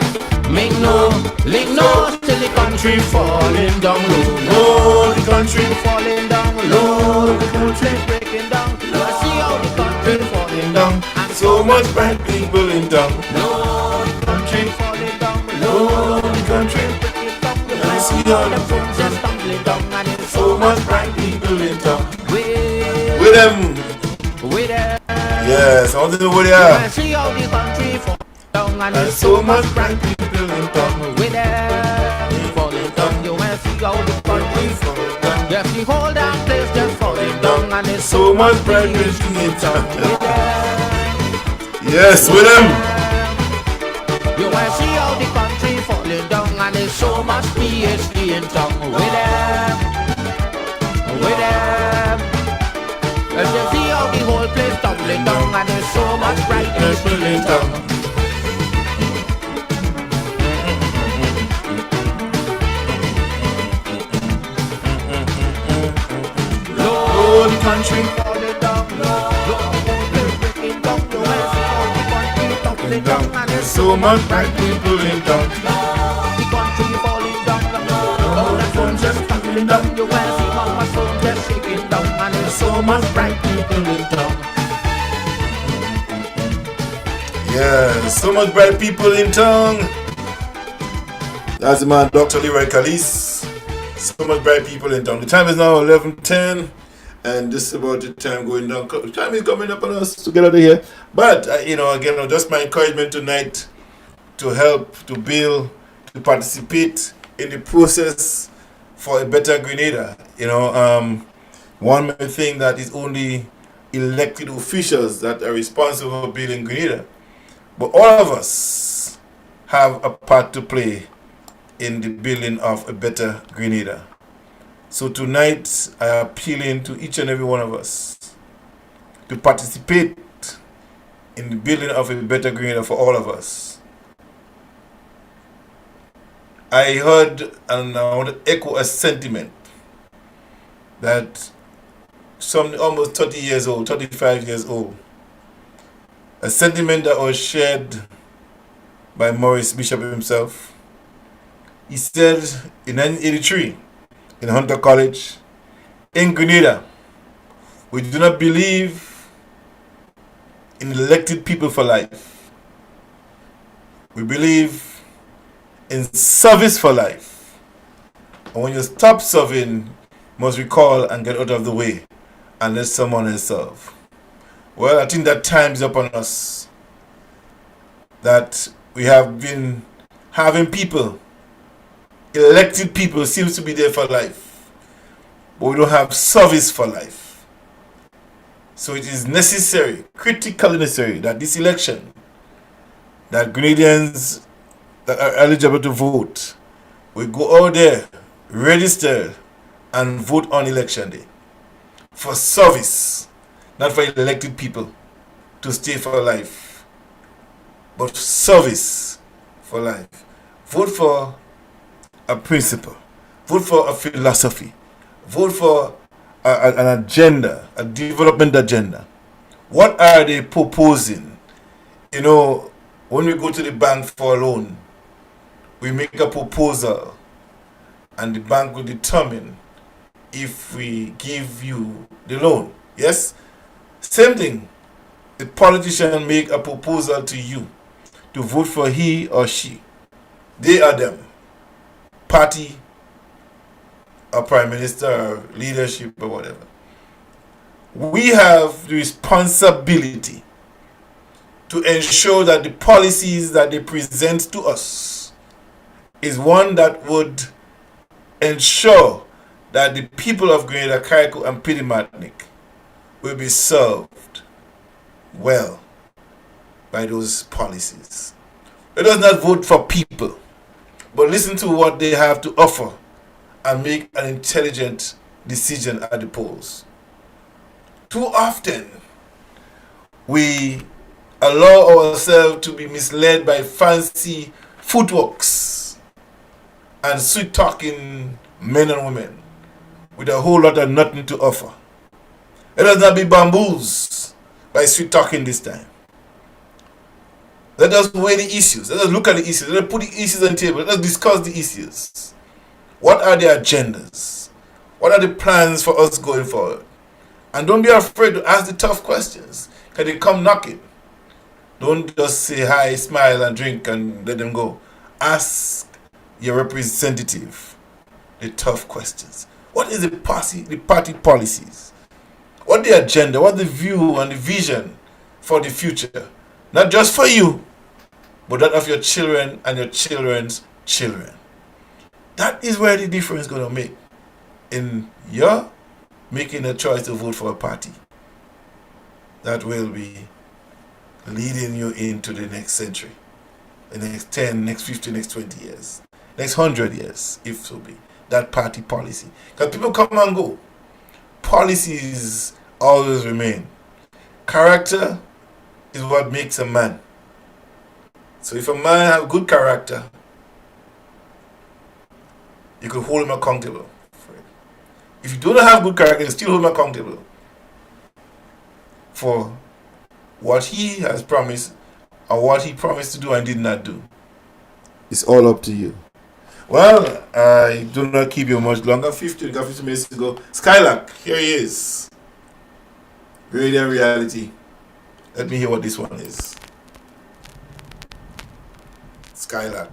Ming know, Ling know, till the country falling down low. No, the country falling down low. The country breaking down. I see how the country falling down. And So much bright people in town. low, the country falling down low. The country breaking down. I see how the phones are stumbling down. And it's So much bright people in town. with With them. them. Yes, I want to know where they I are. see how the country falling down. And And it's so much bright people in town. with them falling down. You will see how the country falling down. Yes, the whole damn place just falling down. And it's So much bright people in town. with them. Yes, with them. You will see how the country falling down. And there's so much PhD in town. With them. With them. As you see how the whole place tumbling down. And there's so much bright people in town. Low, the country falling down. Low, the whole place breaking down. You will see how the country tumbling down. And there's So much bright people in town. the country falling down. All the phones just tumbling down. You will see how my phone just shaking down. And there's so much bright people in town. Yes, so much bright people in town. That's the man, Dr. Leroy Calise. So much bright people in town. The time is now 11:10, and this is about the time going down. The time is coming up on us to get out of here. But, again, just my encouragement tonight to help, to build, to participate in the process for a better Grenada. One may think that it's only elected officials that are responsible for building Grenada. But all of us have a part to play in the building of a better Grenada. So tonight, I am appealing to each and every one of us to participate in the building of a better Grenada for all of us. I heard, and I want to echo a sentiment that some almost 30 years old, 35 years old, a sentiment that was shared by Maurice Bishop himself. He said in 1983 in Hunter College, in Grenada, we do not believe in elected people for life. We believe in service for life. And when you stop serving, you must recall and get out of the way and let someone else serve. Well, I think that time is upon us. That we have been having people, elected people seems to be there for life, but we don't have service for life. So it is necessary, critically necessary, that this election, that Grenadians that are eligible to vote will go out there, register, and vote on election day for service, not for elected people to stay for life, but service for life. Vote for a principle, vote for a philosophy, vote for an agenda, a development agenda. What are they proposing? You know, when we go to the bank for a loan, we make a proposal and the bank will determine if we give you the loan. Yes? Same thing. The politician make a proposal to you to vote for he or she. They are them. Party or prime minister or leadership or whatever. We have the responsibility to ensure that the policies that they present to us is one that would ensure that the people of Grenada, Carriacou and Pidimatnik will be served well by those policies. Let us not vote for people, but listen to what they have to offer and make an intelligent decision at the polls. Too often, we allow ourselves to be misled by fancy footworks and sweet-talking men and women with a whole lot of nothing to offer. Let us not be bamboozled by sweet-talking this time. Let us weigh the issues. Let us look at the issues. Let us put the issues on the table. Let us discuss the issues. What are the agendas? What are the plans for us going forward? And don't be afraid to ask the tough questions. Can they come knocking? Don't just say hi, smile, and drink and let them go. Ask your representative the tough questions. What is the party policies? What the agenda? What the view and the vision for the future? Not just for you, but that of your children and your children's children. That is where the difference is going to make in your making a choice to vote for a party that will be leading you into the next century, the next 10, next 50, next 20 years, next 100 years, if so be. That party policy. Because people come and go. Policies always remain. Character is what makes a man. So if a man has good character, you could hold him accountable for it. If you don't have good character, you still hold him accountable for what he has promised or what he promised to do and did not do. It's all up to you. Well, I do not keep you much longer. 50 minutes to go. Skylark, here he is. Radio and reality. Let me hear what this one is. Skylark.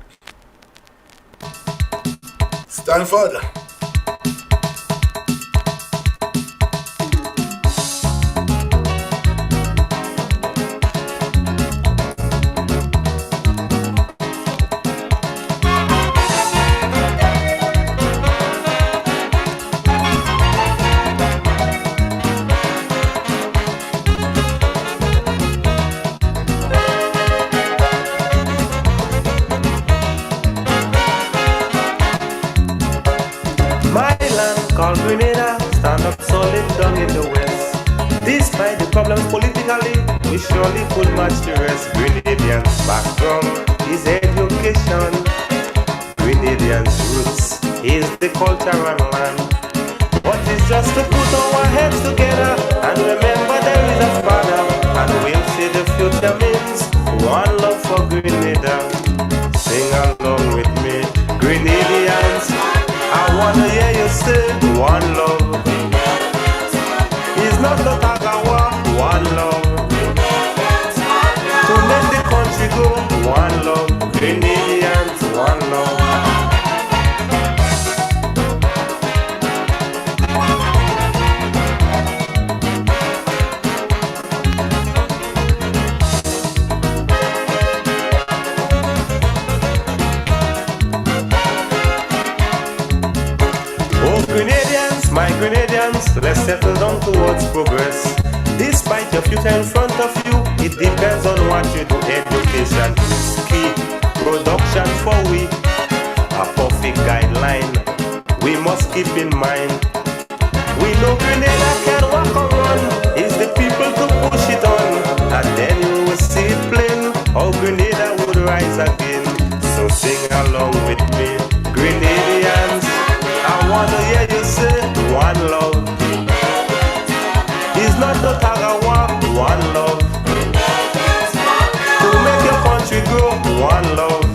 Stanford. Grenadians politically, we surely could match the rest. Grenadians background is education. Grenadians roots is the cultural land. But it's just to put our heads together and remember there is a father, and we'll see the future means one love for Grenada. Sing along with me, Grenadians. I wanna hear you say one love. It's not the Tagawa, one love. To make the country go, one love. Grenadians, one love. Grenadians, my Grenadians, let's settle down towards progress. Despite your future in front of you, it depends on what you do. Education is key, production for we, a perfect guideline we must keep in mind. We know Grenada can walk or run, it's the people to push it on, and then you will see it plain, how Grenada would rise again. So sing along with me, Grenadians. I wanna hear you say one love. It's not the Tagawa, one love. To make your country grow, one love.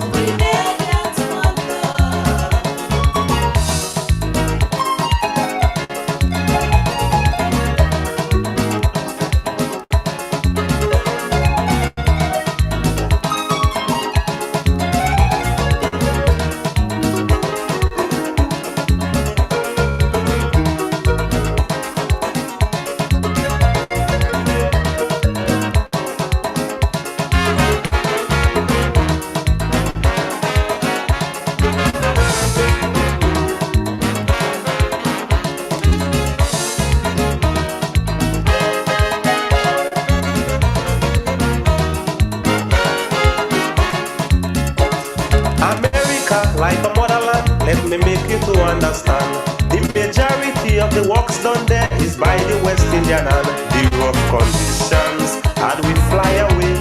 Like a motherland, let me make you to understand. The majority of the works done there is by the West Indian and the rough conditions, and we fly away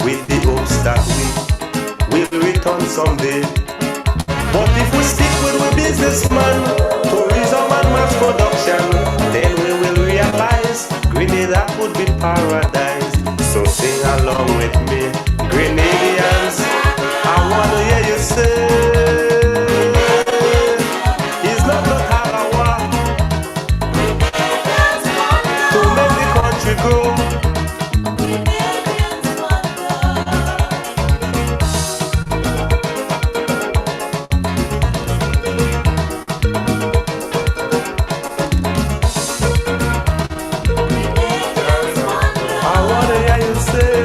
with the hopes that we will return someday. But if we stick with the businessman, tourism and mass production, then we will realize Grenada could be paradise. So sing along with me, Grenadians. I wanna hear you say it's not the Tagawa to make the country grow. I wanna hear you say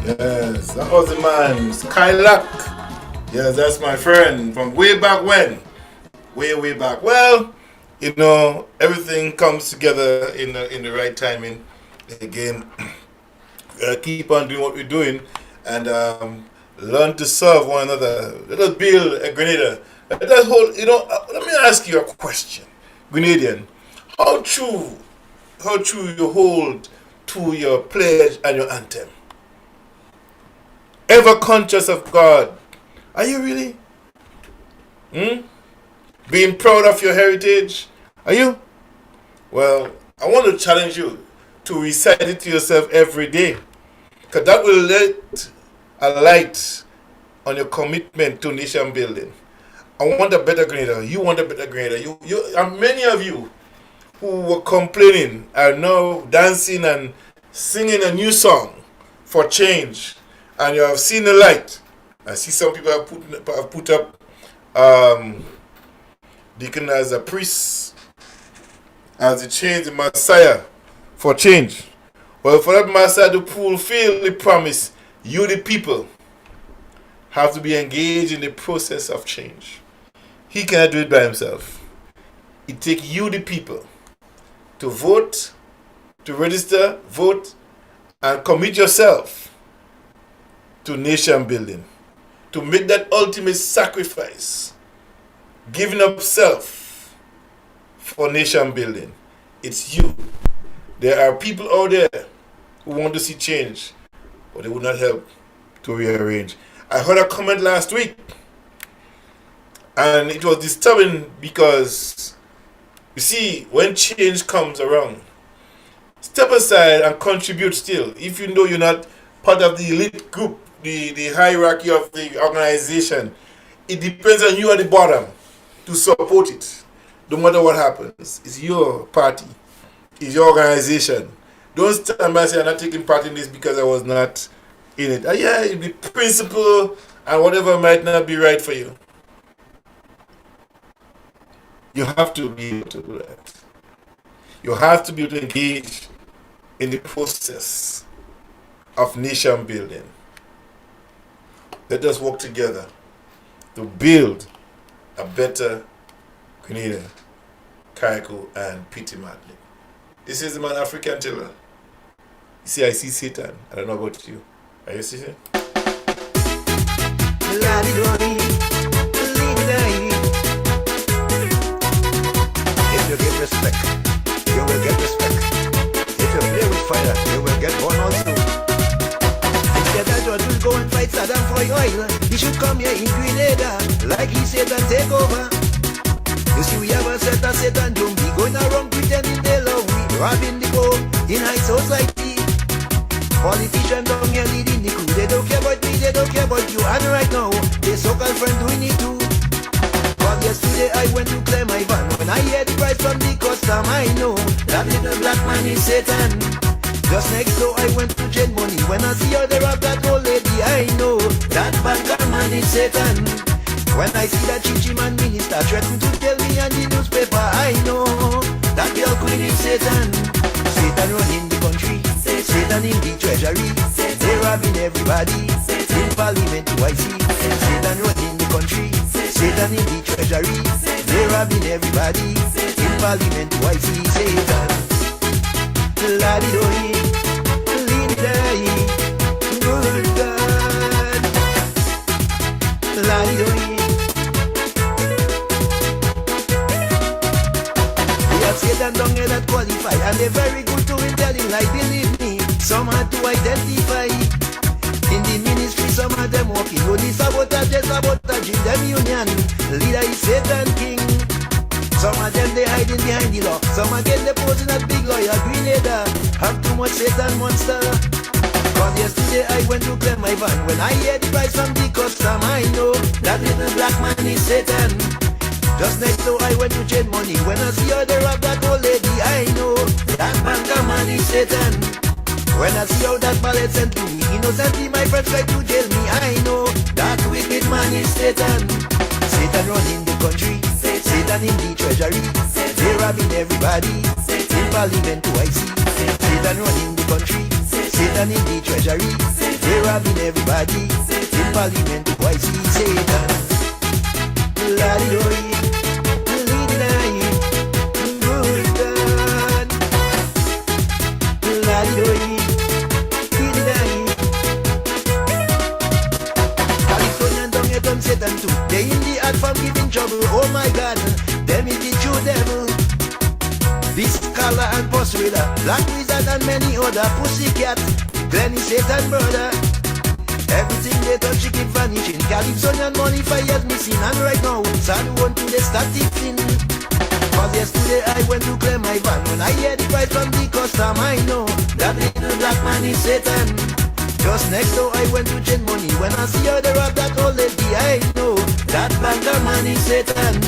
Yes, that was the man, Skylark. Yes, that's my friend from way back when. Way back. Well, you know, everything comes together in the right timing. Again, keep on doing what we're doing and learn to serve one another. Let us build a Grenada. Let us hold, you know, let me ask you a question, Grenadian. How true you hold to your pledge and your anthem? Ever conscious of God? Are you really? Being proud of your heritage? Are you? Well, I want to challenge you to recite it to yourself every day. Because that will let a light on your commitment to nation building. I want a better Grenada. You want a better Grenada. You and many of you who were complaining are now dancing and singing a new song for change. And you have seen the light. I see some people have put up Deacon as a priest, as the change, the Messiah for change. Well, for that Messiah to fulfill the promise, you the people have to be engaged in the process of change. He cannot do it by himself. It takes you the people to vote, to register, vote, and commit yourself to nation building, to make that ultimate sacrifice, giving up self for nation building. It's you. There are people out there who want to see change, but they would not help to rearrange. I heard a comment last week, and it was disturbing because, you see, when change comes around, step aside and contribute still. If you know you're not part of the elite group, the hierarchy of the organization, it depends on you at the bottom to support it. No matter what happens, it's your party, it's your organization. Don't stand by and say I'm not taking part in this because I was not in it. Yeah, the principle and whatever might not be right for you. You have to be able to do that. You have to be able to engage in the process of nation building. Let us work together to build a better Grenada, Carriacou, and Petite Martinique. This is the man African Tiller. You see, I see Satan. I don't know about you. Are you seeing it? If you give respect, you will get respect. If you play with fire, you will get one also. Instead of George will go and fight Saddam for oil, he should come here in Grenada, like he said, and take over. You see, we have a set of Satan, don't be going around pretending they love we, robbing the poor in high society. Politicians down here leading the crew, they don't care about me, they don't care about you, and right now, they so-called friend doing it too. But yesterday I went to clear my van, when I hear the price from the custom, I know that little black man is Satan. Just next door I went to change money, when I see how they rob that old lady, I know that banker man is Satan. When I see that chichi man minister threaten to tell me on the newspaper, I know that girl queen is Satan. Satan running the country, Satan in the treasury, they robbing everybody, in parliament I see. Satan running the country, Satan in the treasury, they robbing everybody, in parliament I see. Satan, la-di-do-yi, lead-di, good God, la-di-do-yi. Satan down here that qualify, and they're very good to him telling like, believe me, some had to identify. In the ministry, some of them walking, no this sabotage in them union. Leader is Satan King. Some of them they hiding behind the law, some again they posing as big lawyer. Grenada have too much Satan monster. Cause yesterday I went to clear my van, when I hear the price from the custom, I know that little black man is Satan. Just next door I went to change money, when I see how they rob that old lady, I know that banker man is Satan. When I see how that ballet sent to me, innocently my friends try to jail me, I know that wicked man is Satan. Satan running the country, Satan in the treasury, they robbing everybody, in parliament I see. Satan running the country, Satan in the treasury, they have been everybody in Parliament. Why see Satan? Ladi-doi, lead-dai, good God. Ladi-doi, lead-dai. Californian don't get on Satan too. They in the act from giving trouble. Oh my God, them is the true devil. This color and persuader, black wizard and many other pussycat. Glenny Satan brother. Everything they touch it keep vanishing. Calypsonian money 5 years missing. And right now, San Juan to the static thing. Cause yesterday I went to clear my van. When I hear the price from the customer, I know that little black man is Satan. Just next door I went to change money. When I see how they rob that old lady, I know that banker man is Satan.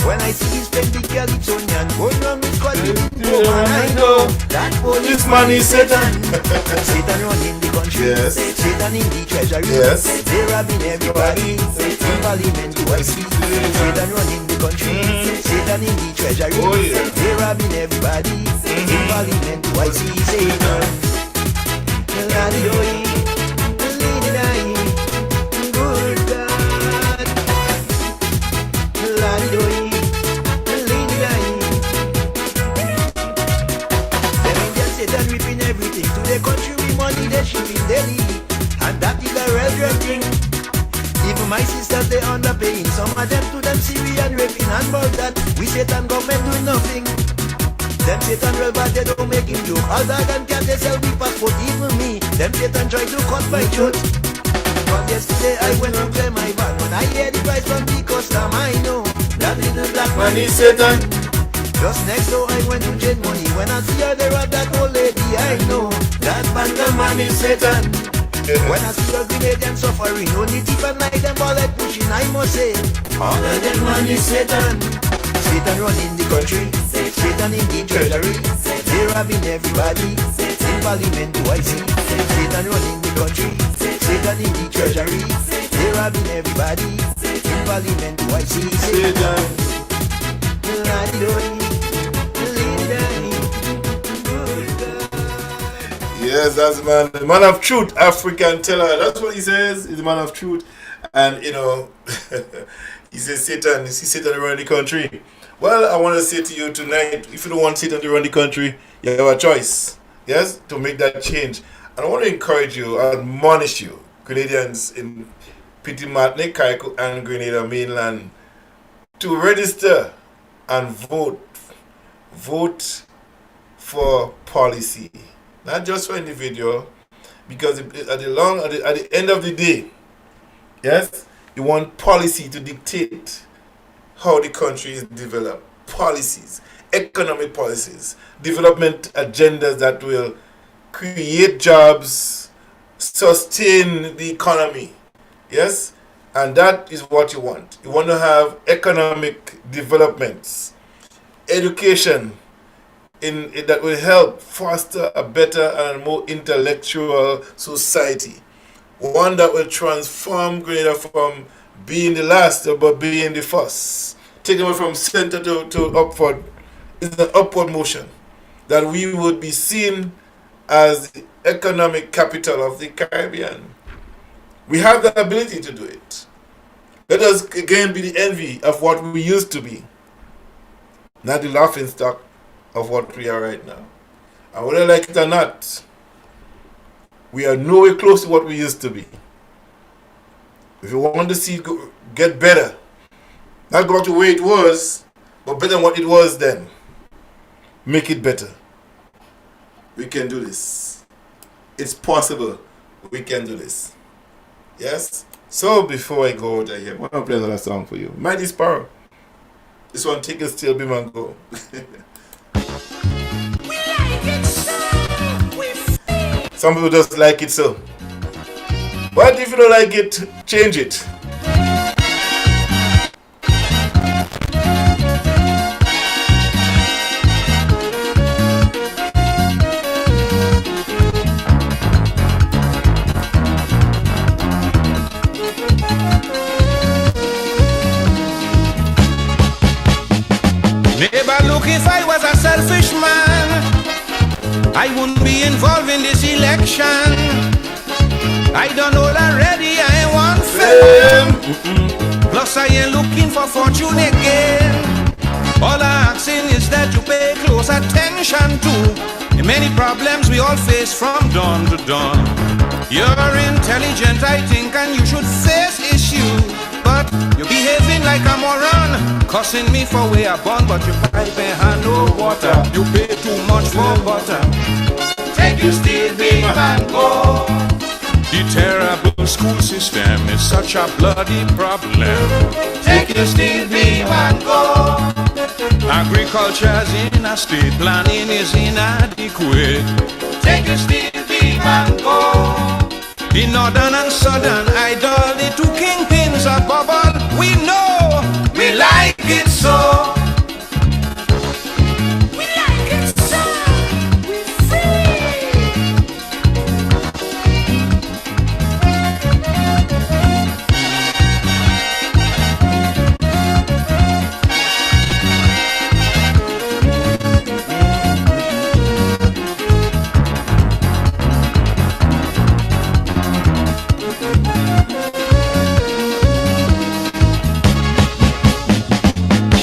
When I see his pen, the Calypsonian going wrong with squad with woman, I know that policeman is Satan. Satan running the country, yes. Satan in the treasury, yes. They robbing everybody, in Parliament you I see. Satan running the country, Satan in the treasury, oh, yeah. They robbing everybody, in Parliament you I see. Satan, Ladi-doi, lead-dai, good God. Ladi-doi. Satan ripping everything to the country with money they shipping daily, and that is a real great thing. Even my sisters they underpaying, some of them to them Syrian raping, and about that we Satan government doing nothing. Them Satan real bad they don't make him joke. All that and can they sell me passport, even me. Them Satan try to cut my throat. But yesterday I went to clear my van. When I hear the price from the customer, I know that little black man is Satan. Just next door I went to change money. When I see her they rob that old lady, I know that banker man is Satan. When I see the Grenadian suffering, only thief and night and bullet pushing, I must say all of them man is Satan. Satan running the country, Satan in the treasury, they robbing everybody, in Parliament do I see. Satan running the country, Satan in the treasury, they robbing everybody, in Parliament do I see. Satan, Ladi-doi. Yes, that's the man of truth, African teller. That's what he says. He's the man of truth. And, you know, he says Satan, you see Satan around the country. Well, I want to say to you tonight, if you don't want Satan to run the country, you have a choice, yes, to make that change. And I want to encourage you, admonish you, Canadians in Petit Martinique, Carriacou, and Grenada mainland, to register and vote. Vote for policy. Not just for individual, because at the end of the day, yes, you want policy to dictate how the country is developed. Policies, economic policies, development agendas that will create jobs, sustain the economy. Yes, and that is what you want. You want to have economic developments, education, that will help foster a better and more intellectual society. One that will transform Grenada from being the last but being the first. Taking it from center to upward. It's an upward motion. That we would be seen as the economic capital of the Caribbean. We have the ability to do it. Let us again be the envy of what we used to be. Not the laughing stock of what we are right now. And whether like it or not, we are nowhere close to what we used to be. If you want to see it get better, not go to where it was, but better than what it was then, make it better. We can do this. It's possible. We can do this. Yes? So before I go out of here, I want to play another song for you. Mighty Sparrow. This one, Take It Still, Be Man Go. Some people just like it so. But if you don't like it, change it. Neighbor, look, if I was a selfish man, I wouldn't be involved in this election. I don't know already, I want fame. Plus I ain't looking for fortune again. All I'm asking is that you pay close attention to the many problems we all face from dawn to dawn. You're intelligent, I think, and you should face issue. But you're behaving like a moron, cussing me for way I born, but you pipe and hand no water. You pay too much for butter. Take your steel beam and go. The terrible school system is such a bloody problem. Take your steel beam and go. Agriculture's in a state, planning is inadequate. Take your steel beam and go. The northern and southern idol, the two kingpins are bubble. We know, we like it so. We like it so. We're free.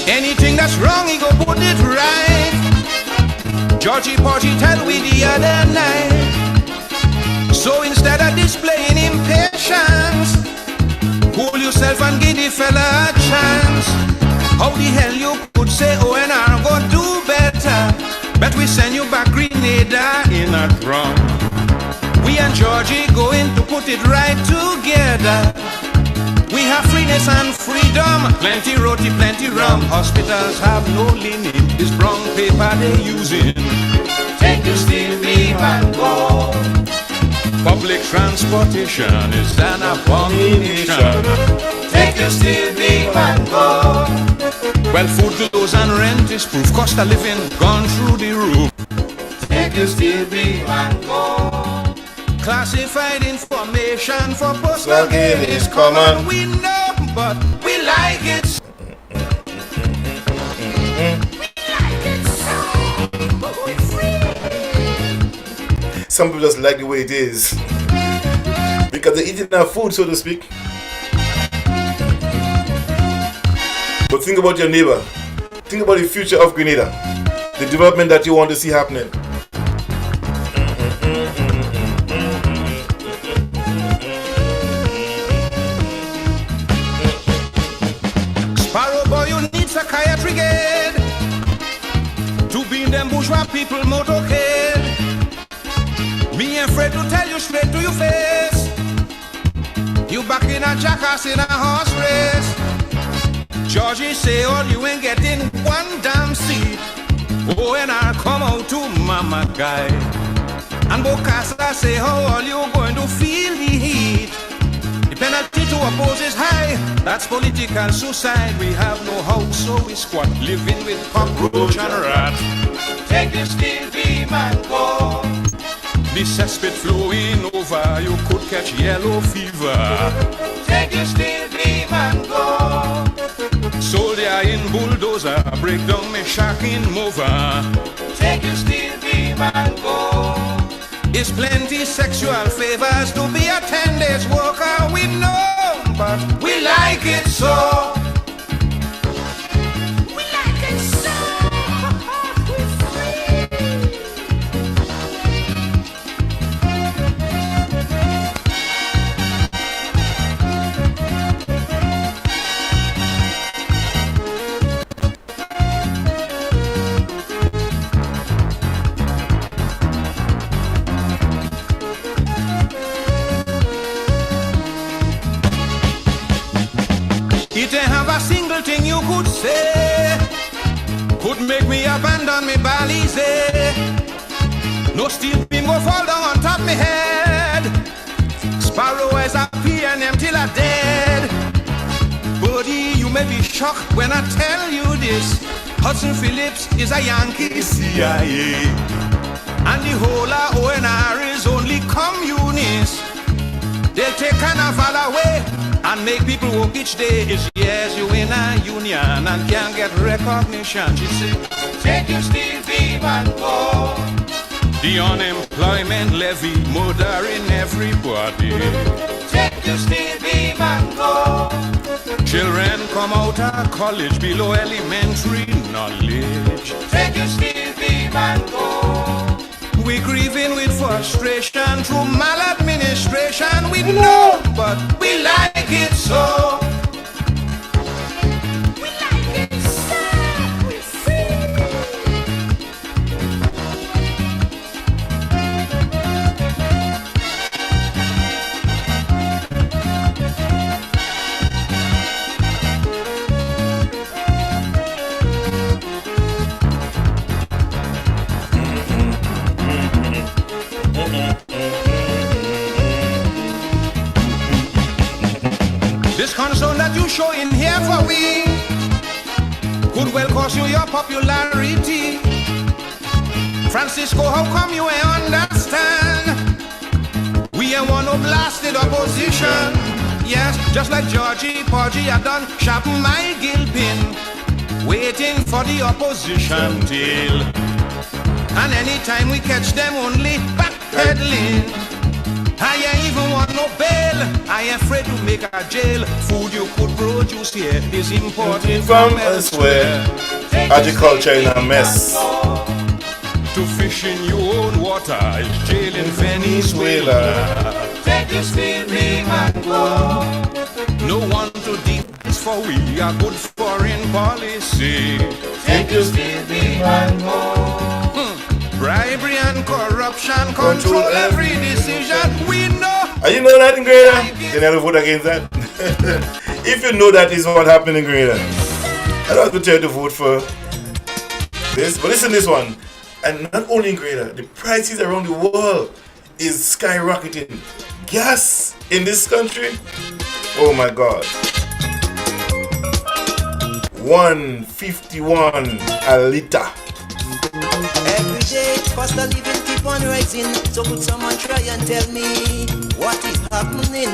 Anything that's wrong, he go put it right. Georgie Porgy tell we the other night. So instead of displaying impatience, cool yourself and give the fella a chance. How the hell you could say ONR go do better? Bet we send you back Grenada in a drum. We and Georgie going to put it right together. We have freeness and freedom, plenty roti, plenty rum. Hospitals have no linen, it's brown paper they using. Take your steel beam and go. Public transportation is an abomination. Take your steel beam and go. Well, food, clothes and rent is proof. Cost of living gone through the roof. Take your steel beam and go. Classified information for postal gain is common. We know, but we like it. We like it so. But we're free. Some people just like the way it is because they're eating their food, so to speak. But think about your neighbor. Think about the future of Grenada, the development that you want to see happening. Psychiatry aid to beam them bourgeois people motorcade. Me afraid to tell you straight to your face, you back in a jackass in a horse race. Georgie say all you ain't getting one damn seat. Oh, and I come out to mama guy. And Bokassa say how all you going to feel the heat. Penalty to oppose is high, that's political suicide. We have no house, so we squat, living with cockroach and rat. Take the steel beam and go. The cesspit flowing over, you could catch yellow fever. Take the steel beam and go. Soldier in bulldozer, break down me shocking mover. Take the steel beam and go. It's plenty sexual favors to be a 10 days worker, we know, but we like it so. We like it so. We're free. It ain't have a single thing you could say could make me abandon me balise. No steel beam go fall down on top me head. Sparrow is a PNM till I dead. Buddy, you may be shocked when I tell you this. Hudson Phillips is a Yankee CIA, and the whole of ONR is only communist. They'll take Carnival away and make people work each day. It's years you in a union and can't get recognition. She said, take your steel beam and go. The unemployment levy murdering everybody. Take your steel beam and go. Children come out of college below elementary knowledge. Take your steel beam and go. We grieving with frustration through maladministration. We know, but we like it so. We like it so. We free. This concern that you show in here for we could well cost you your popularity. Francisco, how come you ain't understand? We ain't want no blasted opposition. Yes, just like Georgie Porgy, I done sharpen my gill pin, waiting for the opposition till. And anytime we catch them only backpedaling. I ain't even want no bail. I ain't afraid to make a jail. Food you could produce here is imported from elsewhere. Agriculture in a mess. To fish in your own water is jail in Venezuela. Take your steel beam and go. No one to defense for we a good foreign policy. Take your steel beam and go. Bribery and corruption control every decision. We know. Are you know that in Grenada? Then you vote against that. If you know that is what happened in Grenada, I don't have to tell you to vote for this. But listen to this one. And not only in Grenada, the prices around the world is skyrocketing. Gas in this country, oh my God. 151 a liter. Every day, cost of living keep on rising. So could someone try and tell me what is happening?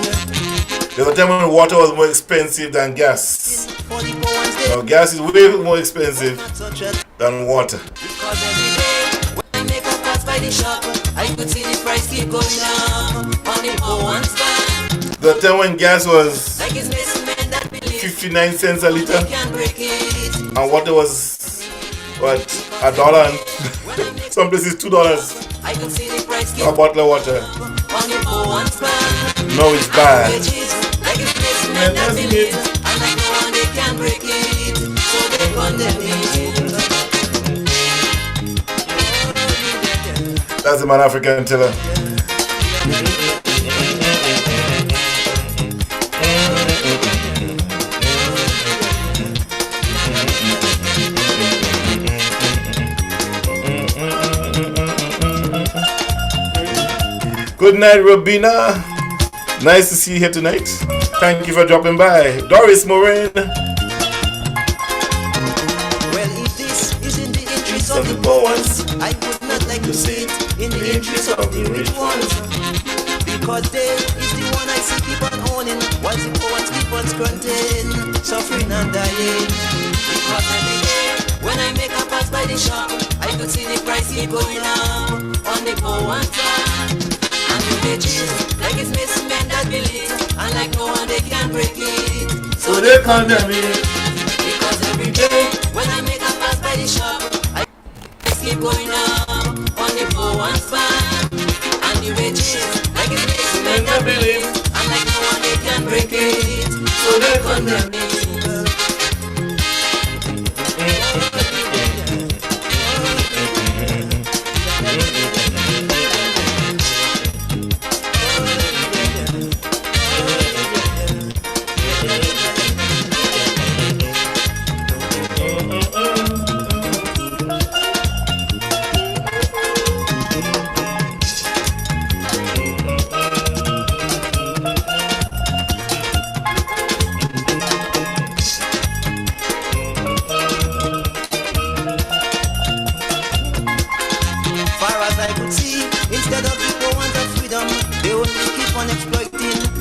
There's a time when water was more expensive than gas. For the poor ones, they Now gas is way more expensive such a than water. because every day when I make a pass by the shop, I could see the price keep going up on the poor ones back. The time when gas was Like it's missing men that believe 59 cents a they liter can break it. and water was what, $1 and some places $2 I could see the price keep a bottle of water. on the poor ones back. No, it's bad. Wages, like it's missing men that believe, and like no one they can break it, so they condemn it. That's the man African tiller. Good night, Robina. Nice to see you here tonight. Thank you for dropping by. Doris Morin. Well, if this is in the interest of the poor ones, I would not like to see it in the interest of the rich ones. Because they is the one I see keep on owning, while the poor ones keep on scrunting, suffering and dying. Because every day, when I make a pass by the shop, I could see the price keep going up on the poor ones side. And the wages, like it's missing men that believe, and like no one they can break it, so they condemn it. Because every day, when I make a pass by the shop, I keep going up on the poor ones side. And the wages, like it's missing men that believe, and like no one they can break it, so they condemn it.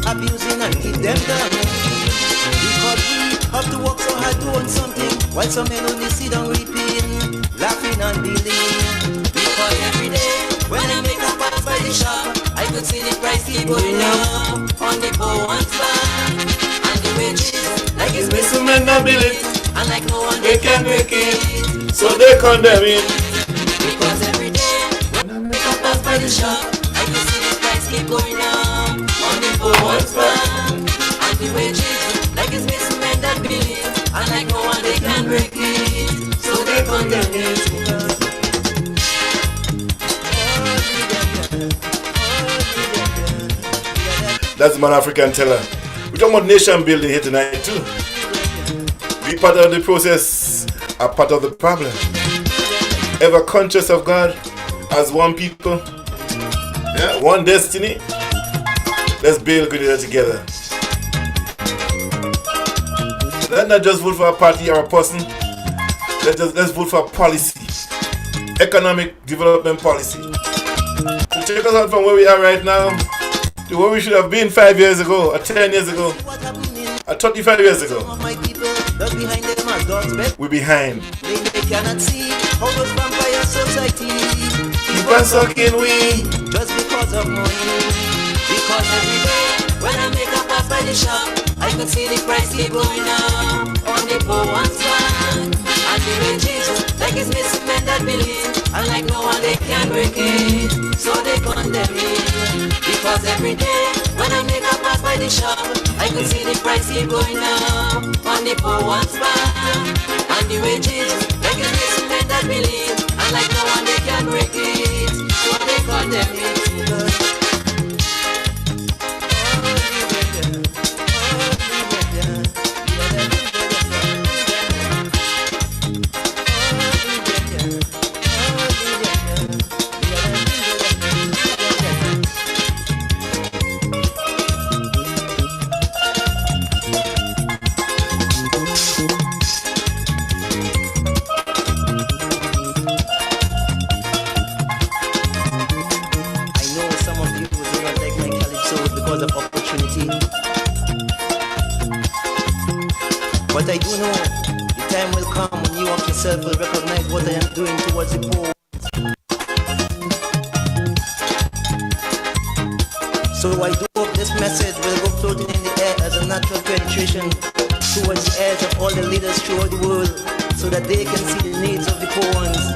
Abusing and keep them down. Because we have to work so hard to own something, while some men only sit down weeping, laughing and believing. Because every day when could see the price keep going up on the poor one's back. And the wages, like it's missing men that build it. And like no one they can break it. So they condemn it. Because every day, when I make a pass by the shop, I can see the price keep going up on the poor one's back. And the wages, like it's missing men that build it. And like no one they can break it. So they condemn it. That's Man African Teller. We're talking about nation building here tonight too. Be part of the process, are part of the problem. Ever conscious of God as one people, yeah, one destiny. Let's build Grenada together. Let's not just vote for a party or a person. Let's vote for a policy, economic development policy. To take us out from where we are right now to where we should have been 5 years ago, or 10 years ago, or 35 years ago. We're behind. They cannot see how those vampire society keep on sucking we just because of money. Because every day when I make a pass by the shop, I can see the price keep going up on the poor one's back. And the wages, like it's missing men that believe. And like no one they can break it, so they condemn me. Because every day when I make a pass by the shop, I can see the price keep going up on the poor one's back. And the wages, like it's missing men that believe. And like no one they can break it, so they condemn me. But I do know the time will come when you of yourself will recognize what I am doing towards the poor. So I do hope this message will go floating in the air as a natural penetration towards the edge of all the leaders throughout the world, so that they can see the needs of the poor ones.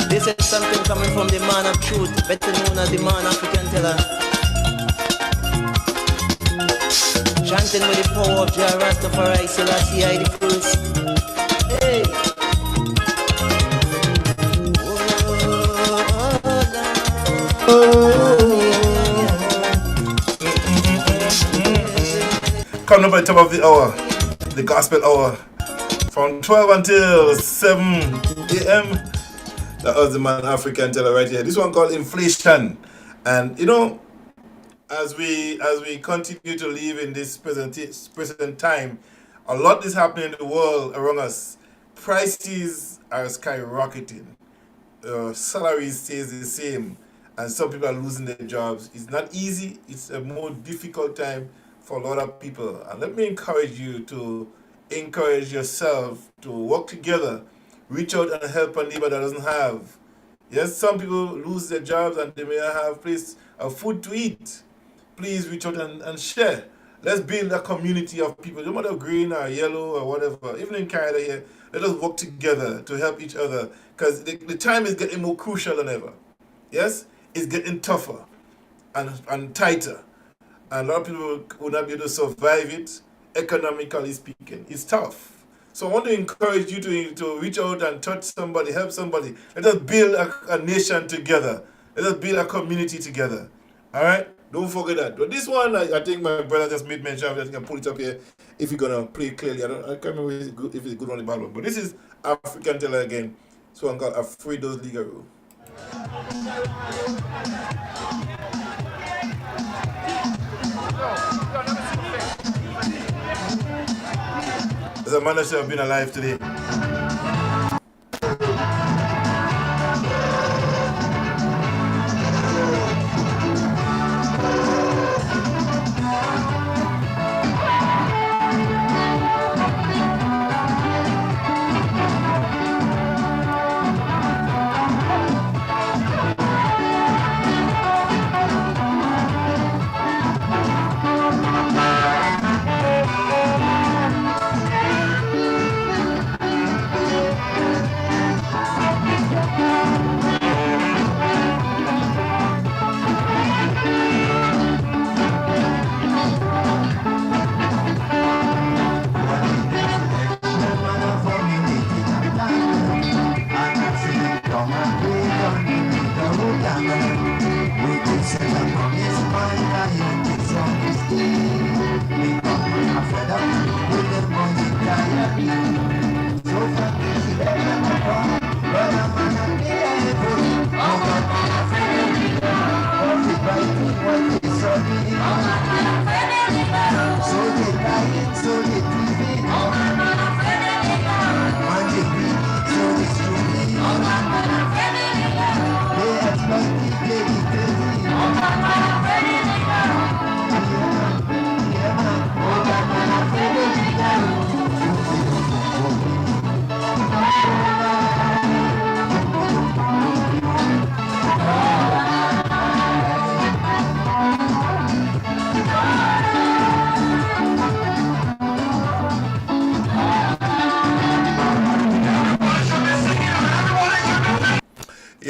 This is something coming from the man of truth, better known as the Man African Teller. Chanting with the power of Jah Rastafari, Selassie I the first. Hey! Coming up at the top of the hour, the gospel hour, from 12 until 7 a.m. That was the Man African Teller right here. This one called Inflation. And you know, as we continue to live in this present time, a lot is happening in the world around us. Prices are skyrocketing. Salaries stays the same, and some people are losing their jobs. It's not easy. It's a more difficult time for a lot of people. And let me encourage you to encourage yourself to work together, reach out and help a neighbor that doesn't have. Yes, some people lose their jobs and they may not have place of food to eat. Please reach out and share. Let's build a community of people, no matter green or yellow or whatever. Even in Canada here, let us work together to help each other, because the time is getting more crucial than ever. Yes, it's getting tougher and tighter, and a lot of people will not be able to survive it, economically speaking. It's tough. So I want to encourage you to reach out and touch somebody, help somebody. Let us build a nation together. Let us build a community together. All right? Don't forget that. But this one, I think my brother just made mention of it. I think I pull it up here if you're going to play it clearly. I can't remember if it's good on the bottom. But this is African Teller again. So I'm called Alfredo's Ligaro. There's a man that should have been alive today.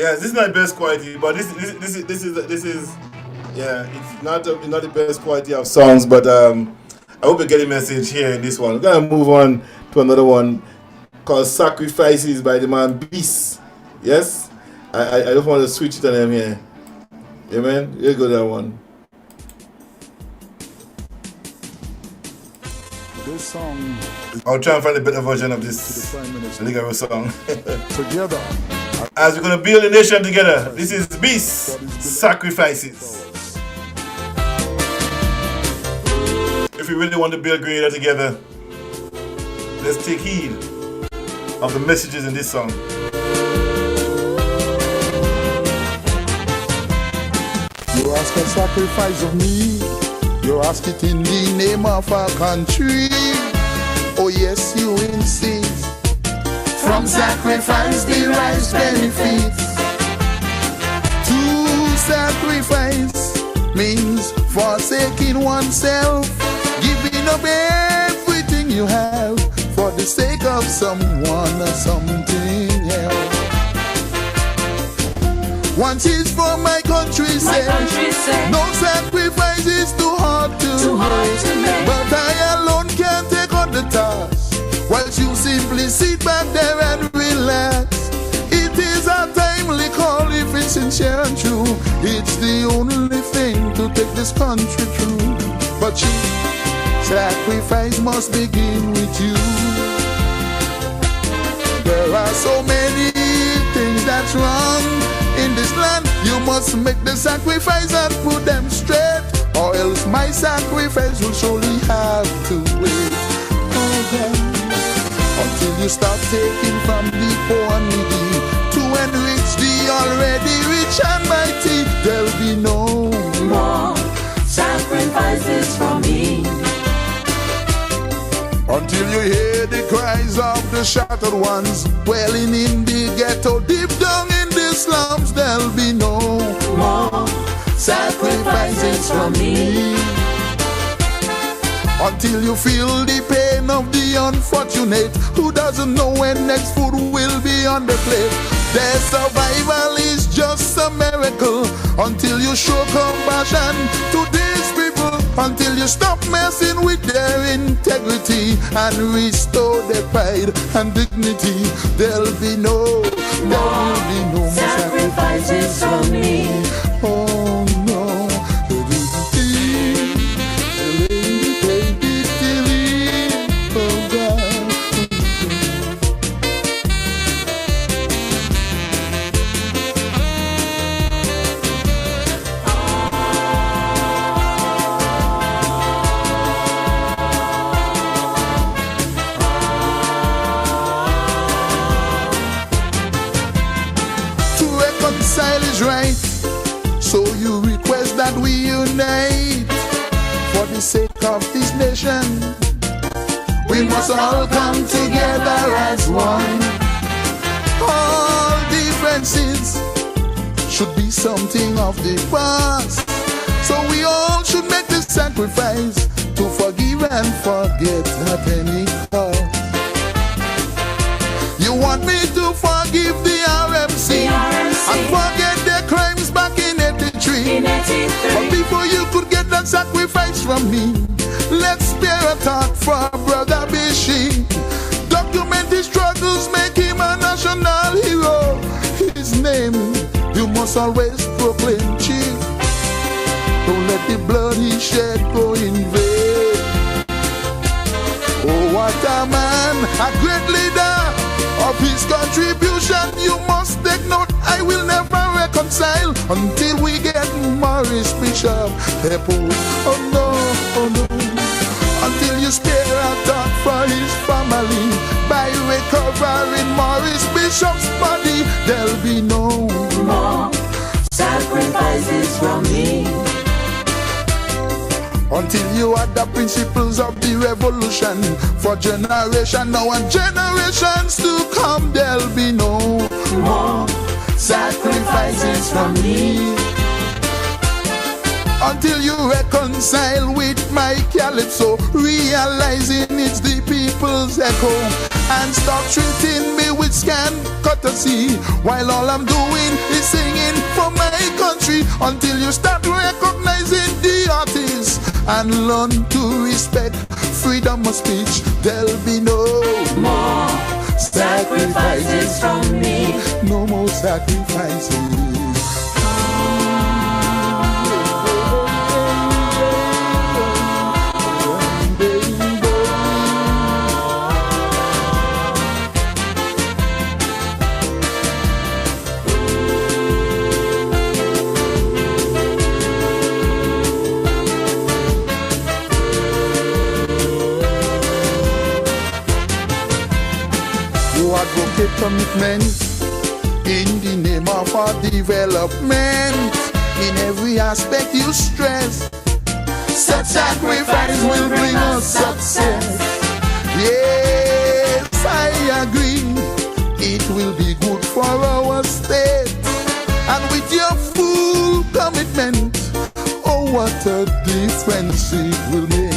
Yes, this is not the best quality, but this is yeah, it's not the best quality of songs, but I hope you get the message here in this one. We're gonna move on to another one called Sacrifices by the man Beast. Yes? I don't want to switch it on them here. Yeah, man? Here go that one. This song. I'll try and find a better version of this legal song. Together. As we're going to build a nation together, this is Beast Sacrifices. If we really want to build Grenada together, let's take heed of the messages in this song. You ask a sacrifice of me, you ask it in the name of our country. Oh yes, you insist. From sacrifice derives benefits. To sacrifice means forsaking oneself, giving up everything you have for the sake of someone or something else. One is for my country's sake. No sacrifice is too hard to make. But I alone can't take on the task, whilst you simply sit back there and relax. It is a timely call if it's sincere and true. It's the only thing to take this country through. But you, sacrifice must begin with you. There are so many things that's wrong in this land. You must make the sacrifice and put them straight, or else my sacrifice will surely have to wait. Until you start taking from the poor and needy to enrich the already rich and mighty, there'll be no more sacrifices from me. Until you hear the cries of the shattered ones dwelling in the ghetto, deep down in the slums, there'll be no more sacrifices from me. Until you feel the pain of the unfortunate who doesn't know when next food will be on the plate. Their survival is just a miracle. Until you show compassion to these people, until you stop messing with their integrity and restore their pride and dignity, there'll be no sacrifices from me. Oh no. Right, so you request that we unite for the sake of this nation. We must all come together as one. All differences should be something of the past, so we all should make the sacrifice to forgive and forget at any cost. You want me to forgive the RMC and forget their crimes back in 83. But before you could get that sacrifice from me, let's spare a thought for Brother Bishi. Document his struggles, make him a national hero. His name you must always proclaim, chief. Don't let the blood he shed go in vain. Oh, what a man, a great leader. Of his contribution you must take note. I will never reconcile until we get Morris Bishop. Oh no, oh no. Until you spare a thought for his family by recovering Morris Bishop's body, there'll be no more sacrifices from me. Until you add the principles of the revolution for generation now and generations to come, there'll be no more sacrifices from me. Until you reconcile with my calypso, realizing it's the people's echo and stop treating me with scant courtesy, while all I'm doing is singing for my country. Until you start recognizing the artists and learn to respect freedom of speech, there'll be no more sacrifices from me. No more sacrifices. Advocate commitment in the name of our development. In every aspect you stress, such sacrifice will bring us success. Yes, I agree, it will be good for our state. And with your full commitment, oh what a difference it will make.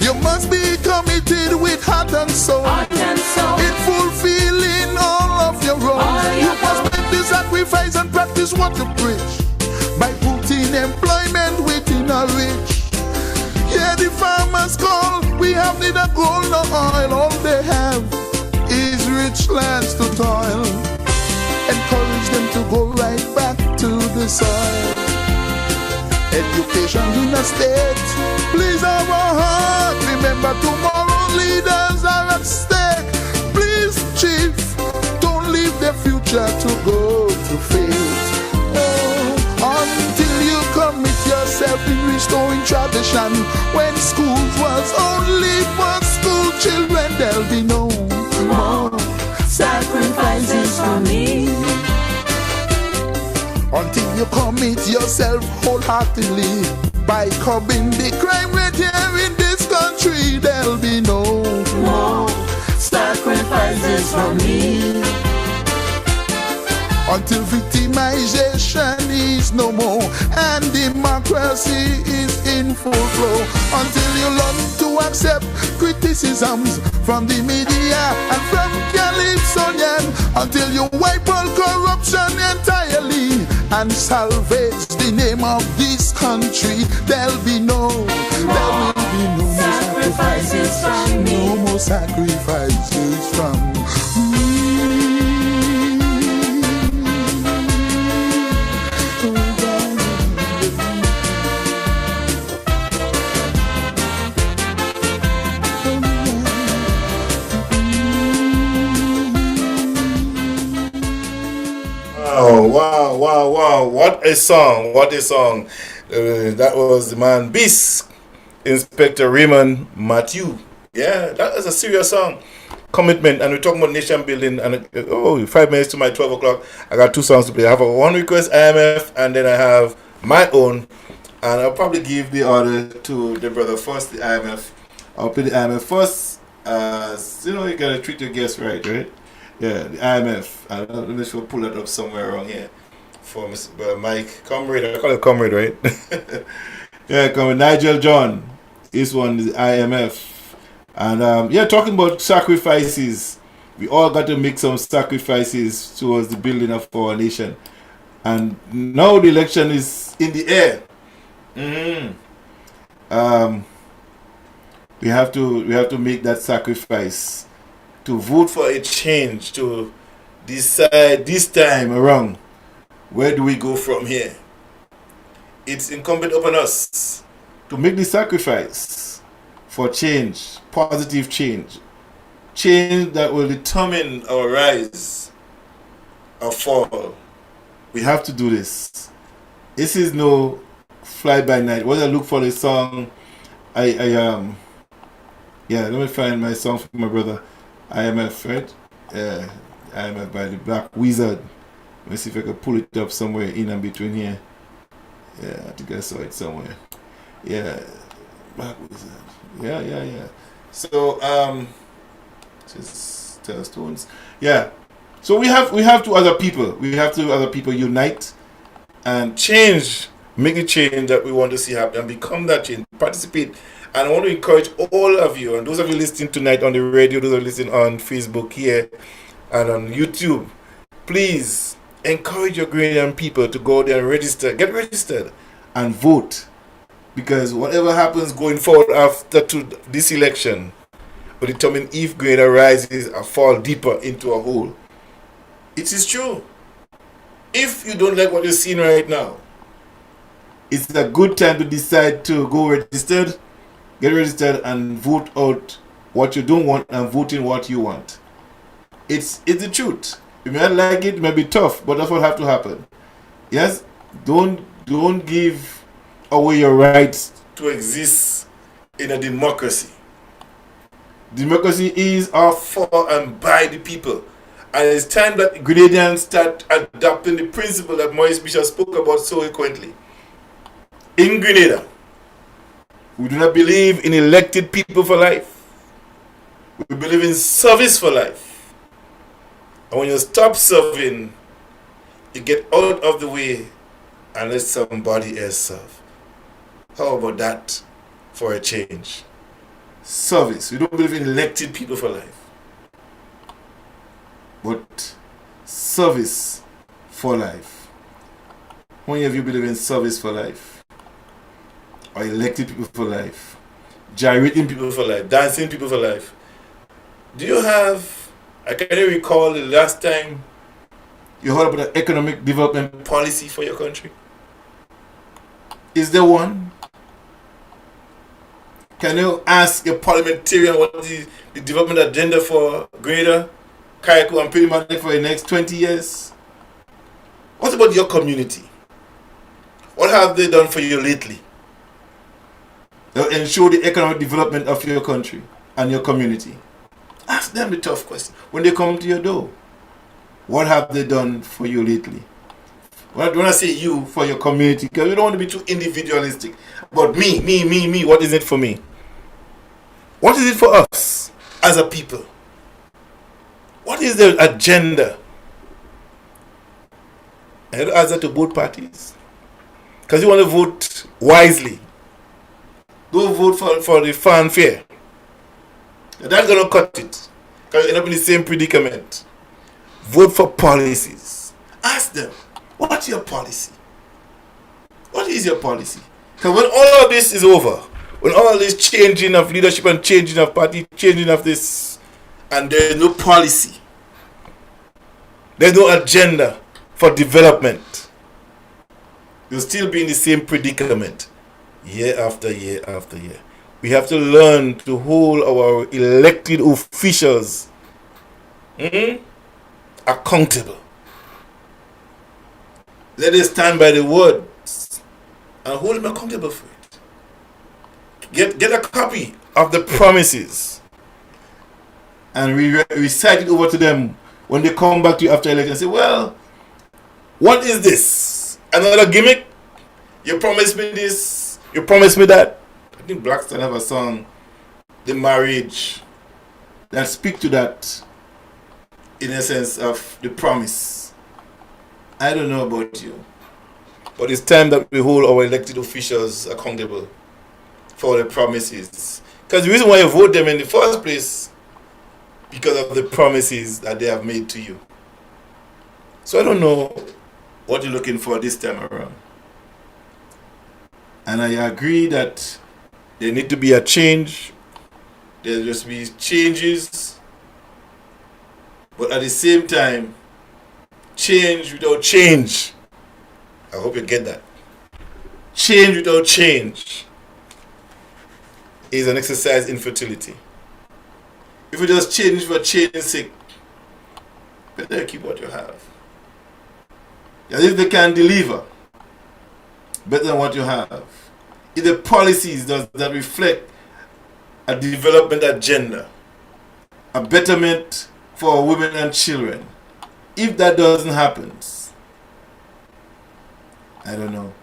You must be committed with heart and soul, in fulfilling all of your roles. You must make the sacrifice and practice what you preach, by putting employment within our reach. Hear the farmers call, we have neither gold nor oil. All they have is rich lands to toil. Encourage them to go right back to the soil. Education in a state, please our heart. Remember tomorrow leaders are at stake. Please chief, don't leave the future to go to fate. Oh, until you commit yourself in restoring tradition. When schools was only for school children, there'll be no more sacrifices from me. Until you commit yourself wholeheartedly by curbing the crime rate here in this country, there'll be no more sacrifices from me. Until victimization is no more and democracy is in full flow. Until you learn to accept criticisms from the media and from Calypsonian. Until you wipe all corruption entirely and salvage the name of this country, there'll be no sacrifices from me. No more sacrifices from me. Oh, wow. What a song. That was the man Beast, Inspector Raymond Matthew. Yeah, that is a serious song. Commitment. And we're talking about nation building. And 5 minutes to my 12 o'clock. I got 2 songs to play. I have one request, IMF, and then I have my own. And I'll probably give the order to the brother first, the IMF. I'll play the IMF first. You gotta treat your guests right? Yeah, the IMF. I don't know if we'll pull that up somewhere around here for Mr. Mike. Comrade, I call it Comrade, right? Yeah, Comrade Nigel John. This one is the IMF. And talking about sacrifices. We all got to make some sacrifices towards the building of our nation. And now the election is in the air. We have to make that sacrifice to vote for a change, to decide this time around, where do we go from here? It's incumbent upon us to make the sacrifice for change, positive change that will determine our rise or fall. We have to do this. This is no fly by night. When I look for the song, let me find my song for my brother. IMF, right? IMF by the Black Wizard. Let me see if I can pull it up somewhere in and between here. Yeah, I think I saw it somewhere. Yeah, Black Wizard. Yeah. So, just Telstones. Yeah. So we have to other people. We have to other people unite and change, make a change that we want to see happen and become that change. Participate And I want to encourage all of you, and those of you listening tonight on the radio, those of you listening on Facebook here and on YouTube, please encourage your Grenadian people to go there and register, get registered and vote. Because whatever happens going forward after this election will determine if Grenada rises or fall deeper into a hole. It is true. If you don't like what you're seeing right now, it's a good time to decide to go registered, get registered and vote out what you don't want and vote in what you want. It's the truth. You may not like it, it may be tough, but that's what have to happen. Yes? Don't give away your rights to exist in a democracy. Democracy is for and by the people. And it's time that Grenadians start adopting the principle that Maurice Bishop spoke about so eloquently. In Grenada, we do not believe in elected people for life. We believe in service for life. And when you stop serving, you get out of the way and let somebody else serve. How about that for a change? Service. We don't believe in elected people for life. But service for life. How many of you believe in service for life? Or elected people for life? Gyrating people for life? Dancing people for life? Do you have, I can't even recall the last time you heard about an economic development policy for your country? Is there one? Can you ask a parliamentarian what is the development agenda for Grenada, Carriacou and Pirimatic for the next 20 years? What about your community? What have they done for you lately? They'll ensure the economic development of your country and your community. Ask them the tough question when they come to your door. What have they done for you lately? When I say you, for your community, because we don't want to be too individualistic. But me, what is it for me? What is it for us as a people? What is the agenda? I have to answer to both parties. Because you want to vote wisely. Go vote for the fanfare. That's going to cut it. Because you end up in the same predicament. Vote for policies. Ask them, what's your policy? What is your policy? Because when all of this is over, when all this changing of leadership and changing of party, changing of this, and there is no policy, there's no agenda for development, you'll still be in the same predicament year after year after year. We have to learn to hold our elected officials accountable. Let us stand by the words and hold them accountable for it. Get a copy of the promises and recite it over to them when they come back to you after election and say, well, what is this? Another gimmick? You promised me this, you promised me that. I think Blackstone have a song, The Marriage, that speak to that in essence of the promise. I don't know about you, but it's time that we hold our elected officials accountable for the promises. Because the reason why you vote them in the first place, because of the promises that they have made to you. So I don't know what you're looking for this time around. And I agree that there need to be a change. There just be changes. But at the same time, change without change. I hope you get that. Change without change is an exercise in fertility. If you just change for change's sake, better keep what you have. As if they can deliver better than what you have. If the policies that reflect a development agenda, a betterment for women and children, if that doesn't happen, I don't know.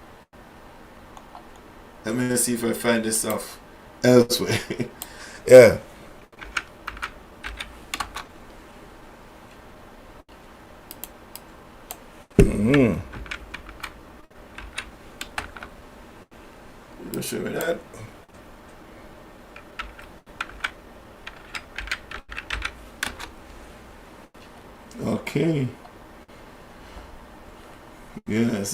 Let me see if I find this stuff elsewhere. Yeah. You show me that. Okay. Yes.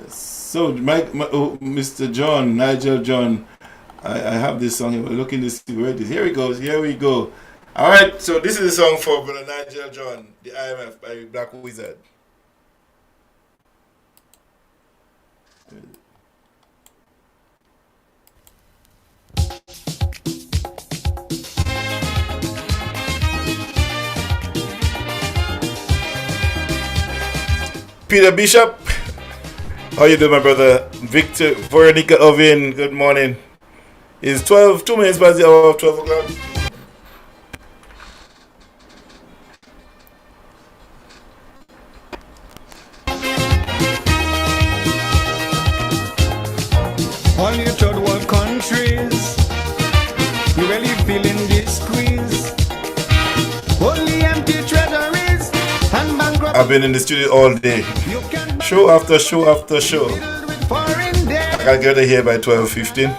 So, Mr. John, Nigel John, I have this song. We're looking to see where it is. Here it goes. Here we go. All right. So this is a song for Brother Nigel John, the IMF by Black Wizard. Peter Bishop, how you doing, my brother? Victor Veronica Ovin, good morning. It's 2 minutes past the hour of 12 o'clock. All your third world countries, you really feeling this squeeze. Only empty treasuries and bankrupt. I've been in the studio all day. Show after show after show. I gotta get it here by 12:15.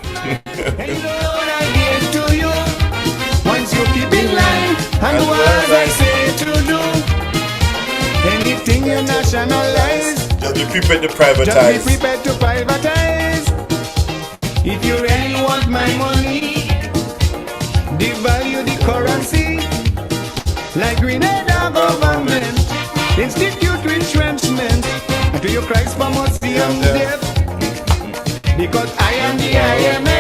Once you keep in line and do as I say to do. Anything you nationalize, just be prepared to privatize. Just be prepared to privatize. If you really want my money, devalue the currency. Like Grenada government, institute retrenchment. And to your Christ for mercy and death. Because I am the IMF.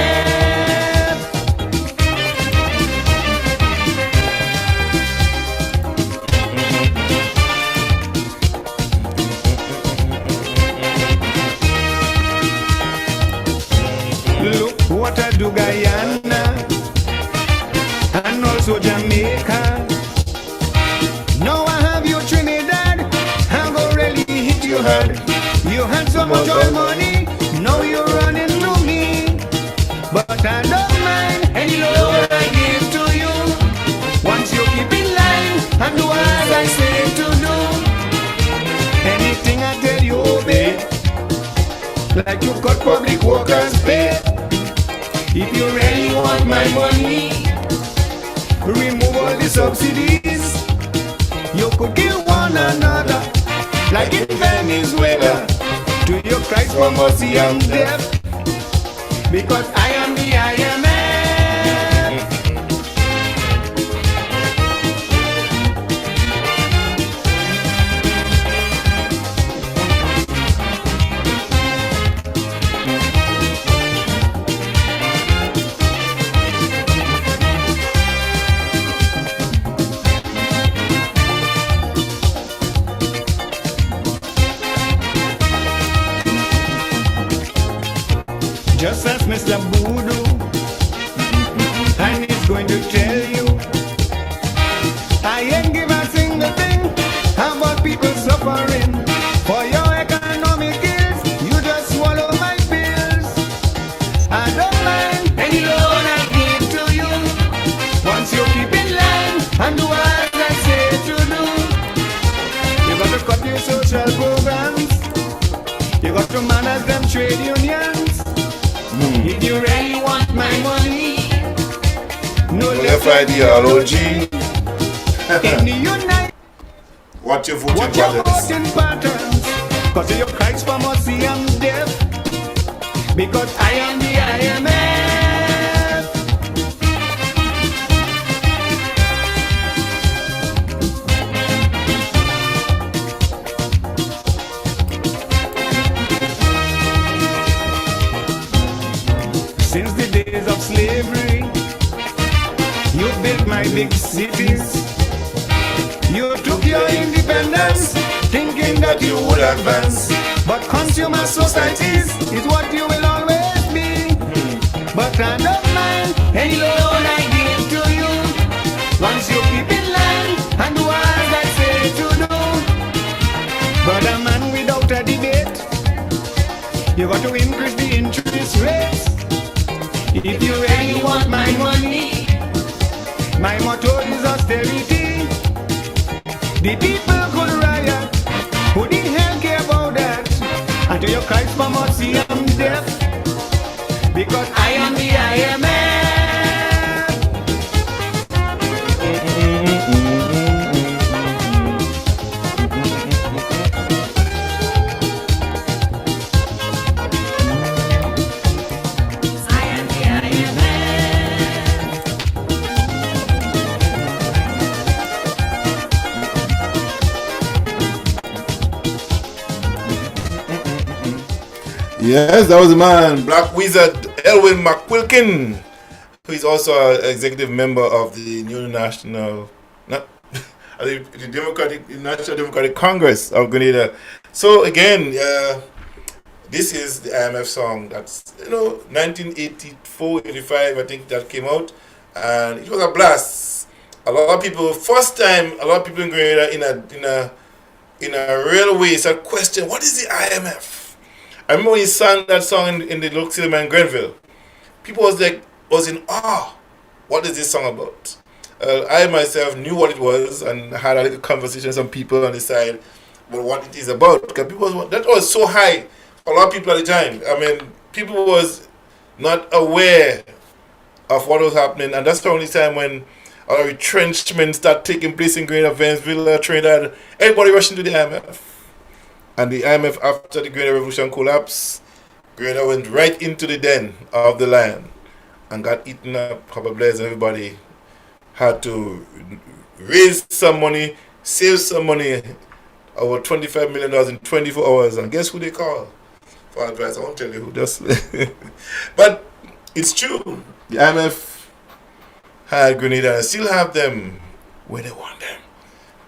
Look what I do Guyana and also Jamaica. Now I have you Trinidad, I'm already hit you hard. You had so much oil money, now you're running through me. But I don't mind any loan I give to you. Once you keep in line and do as I say to do. Anything I tell you obey. Like you cut public workers pay. If you really want my money, remove all the subsidies. You could kill one another, like in Venezuela. To your Christ for mercy and death. Because I am the IMF. Just ask Mr. Voodoo, and he's going to tell you I ain't give a single thing about people suffering. For your economic ills, you just swallow my pills. I don't mind any loan I give to you. Once you keep in line and do as I say to do. You got to cut your social programs. You got to manage them trade unions. If you really want my money, no left ideology. In the United, Watch your voting watch your voting patterns. Cause of your Christ for mercy and death. Because I am the IMF. Since the days of slavery, you built my big cities. You took your independence, thinking that you would advance. But consumer societies is what you will always be. But I don't mind any loan I give to you. Once you keep in line and do as I say to do. But a man without a debate, you got to increase the interest rates. If you really want my money, my motto is austerity. The people could riot, who the hell care about that? Until you Christ for mercy and death. Because I am the IMF. Yes, that was the man, Black Wizard Elwin McQuilkin, who is also an executive member of the New National, the National Democratic Congress of Grenada. So again, this is the IMF song that's 1984, 85, I think that came out, and it was a blast. A lot of people, first time, a lot of people in Grenada in a real way started questioning, what is the IMF? I remember when he sang that song in the local cinema in Grenville. People was in awe. What is this song about? I myself knew what it was and had a little conversation with some people on the side about what it is about. Because that was so high for a lot of people at the time. I mean, people was not aware of what was happening, and that's the only time when a retrenchment started taking place in Grenada, Venezuela, Trinidad. Everybody rushing to the IMF. And the IMF, after the Grenada Revolution collapsed, Grenada went right into the den of the lion and got eaten up. Probably as everybody had to raise some money, save some money, over $25 million in 24 hours. And guess who they call for advice? I won't tell you who, just. But it's true. The IMF had Grenada and still have them where they want them.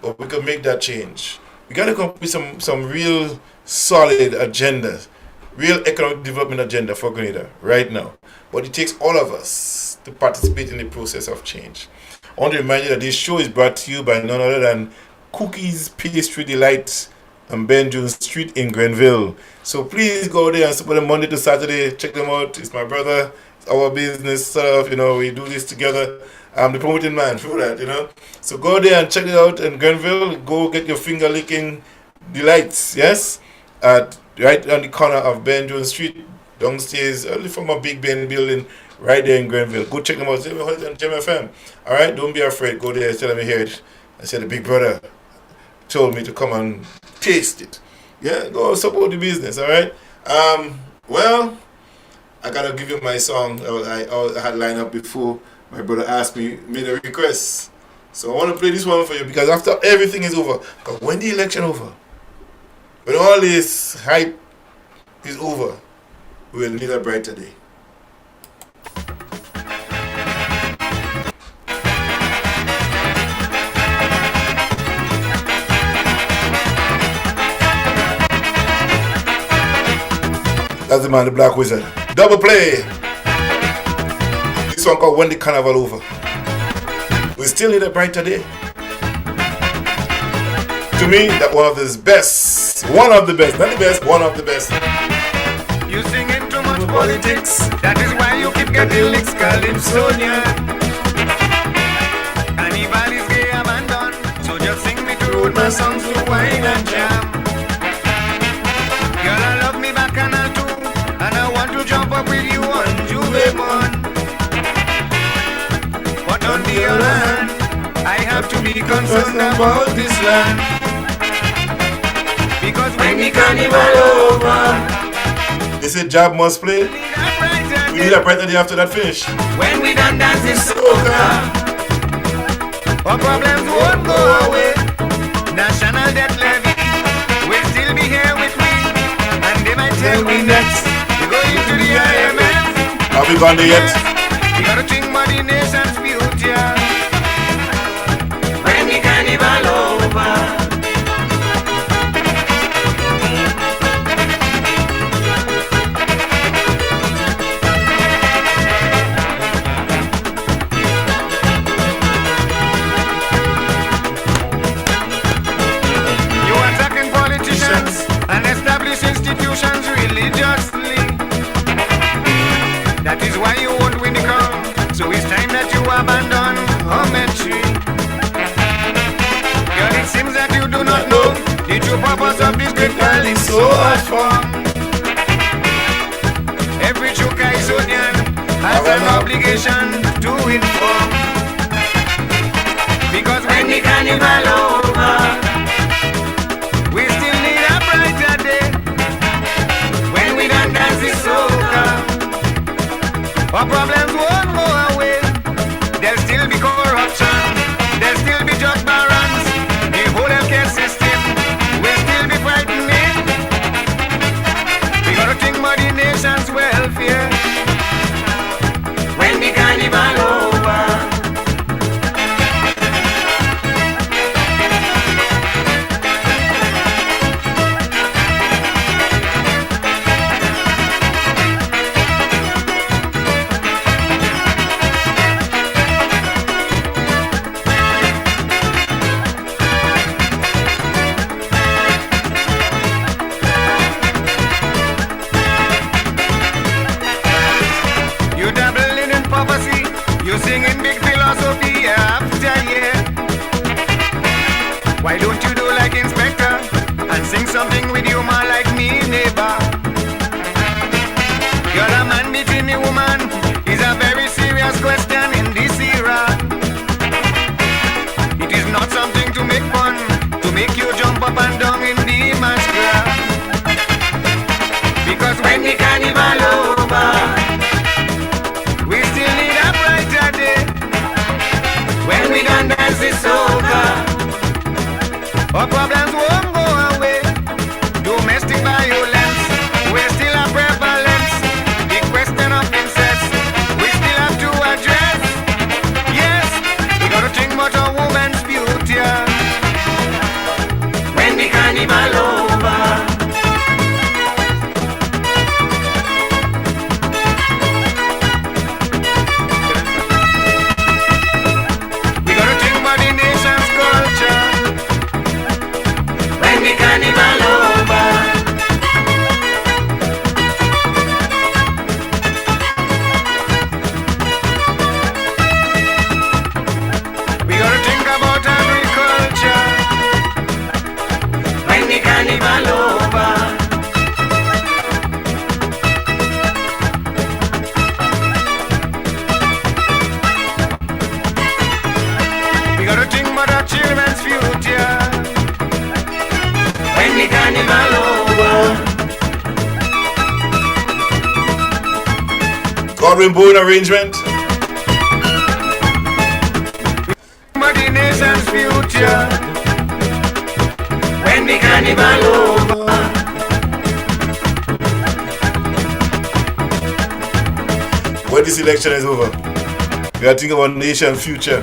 But we can make that change. We got to come up with some real solid agendas, real economic development agenda for Grenada right now. But it takes all of us to participate in the process of change. I want to remind you that this show is brought to you by none other than Cookies Pastry Delight on Ben Jones Street in Grenville. So please go there and support them Monday to Saturday. Check them out. It's my brother. It's our business stuff. We do this together. I'm the promoting man for that, So go there and check it out in Grenville. Go get your finger licking delights, yes? Right on the corner of Ben Jones Street, downstairs, from a Big Ben building, right there in Grenville. Go check them out. Say, on Gemfm. All right? Don't be afraid. Go there, tell them you hear it. I said the big brother told me to come and taste it. Yeah, go support the business, all right? Well, I got to give you my song I had lined up before. My brother made a request. So I want to play this one for you because after everything is over, because when the election over, when all this hype is over, we will need a brighter day. That's the man, the Black Wizard. Double play. This song called When the Carnival Over. We still need a brighter day. To me, that one of the best. One of the best. Not the best, one of the best. You singing too much politics. That is why you keep getting licks, Calypsonia. Carnival is gay abandoned. So just sing me through my songs to wine and jam. Girl, I love me back and I'll too. And I want to jump up with you on Juvemon. But on the other hand, I have to be concerned about this land. Because when the carnival over, They say job must play. We need a brighter day after that finish. when we done dance in soca, our problems won't go away. National debt levy will still be here with me. And they might tell me next, we're going to the IMF. Have we gone there yet? We gotta think about the nation's future. When the carnival over, you attacking politicians and establish institutions religiously. That is why you won't win the crown. So it's time that you abandon commentary. Girl, it seems that you do not know the true purpose of this great calypso art form. Every true Calypsonian has an obligation to inform. Because when the carnival over, we still need a brighter day. When we done dance the soca, our problems won't go away. There'll still be corruption. There'll still be drug barons. The whole healthcare system will still be frightening. We gotta think about the man's welfare. When the carnival over, You dabbling in prophecy, you singing big philosophy after year. Why don't you do like Inspector and sing something with humor like me, neighbor? You're a man meeting a woman is a very serious question in this era. It is not something to make fun, to make you jump up and down in the mass crowd. Because when the carnival over, we still need a brighter day. when we done dance is over, Our problems won't go away. Domestic violence, we still have prevalence. The question of incest, we still have to address. Yes, we gotta think about a woman's future. when the carnival over, We gotta think about the nation's culture. when the carnival over, We gotta think about agriculture. when the carnival over, We gotta think about our children's future. when the carnival over, Godwin Boone arrangement. About the nation's future. when the carnival over, When this election is over, we gotta think about nation future.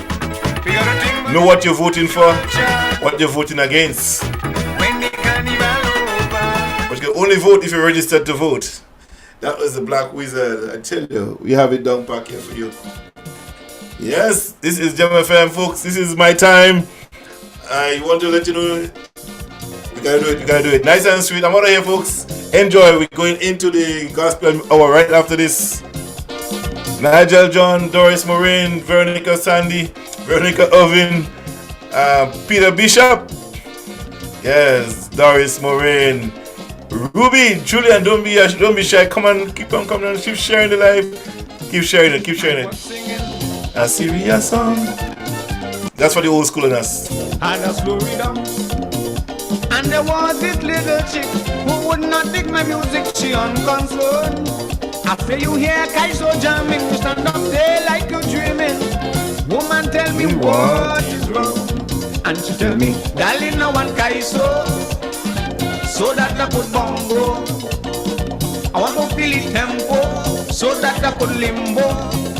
We gotta think about Know what you're voting for, future. what you're voting against. When the carnival over. But you can only vote if you're registered to vote. That was the Black Wizard. I tell you, we have it down back here for you. Yes, this is Gemfm, folks. This is my time. I want to let you know, we gotta do it. We gotta do it. Nice and sweet. I'm out of here, folks. Enjoy. We're going into the gospel hour right after this. Nigel John, Doris Moraine, Veronica Sandy, Veronica Oven, Peter Bishop. Yes, Doris Moraine, Ruby, Julian. Don't be shy. Come on, keep on coming on. Keep sharing the live. Keep sharing it. Keep sharing it. A serious song. That's for the old school in us. And a slow rhythm. And there was this little chick who would not dig my music, she unconcerned. After you hear Kaiso jamming, you stand up there like you're dreaming. Woman, tell me what is wrong. And she tell me, darling, I want Kaiso, so that I could bongo. I want to feel it tempo, so that I could limbo.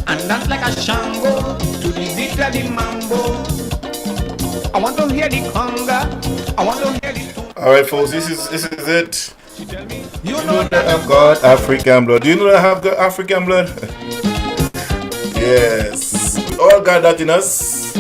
And dance like a shango, to the beat of the mambo. I want to hear the conga, I want to hear the... Alright, folks, this is it. She tell me, You know that I've got African blood. Do you know that I've got African blood? Yes. We all got that in us.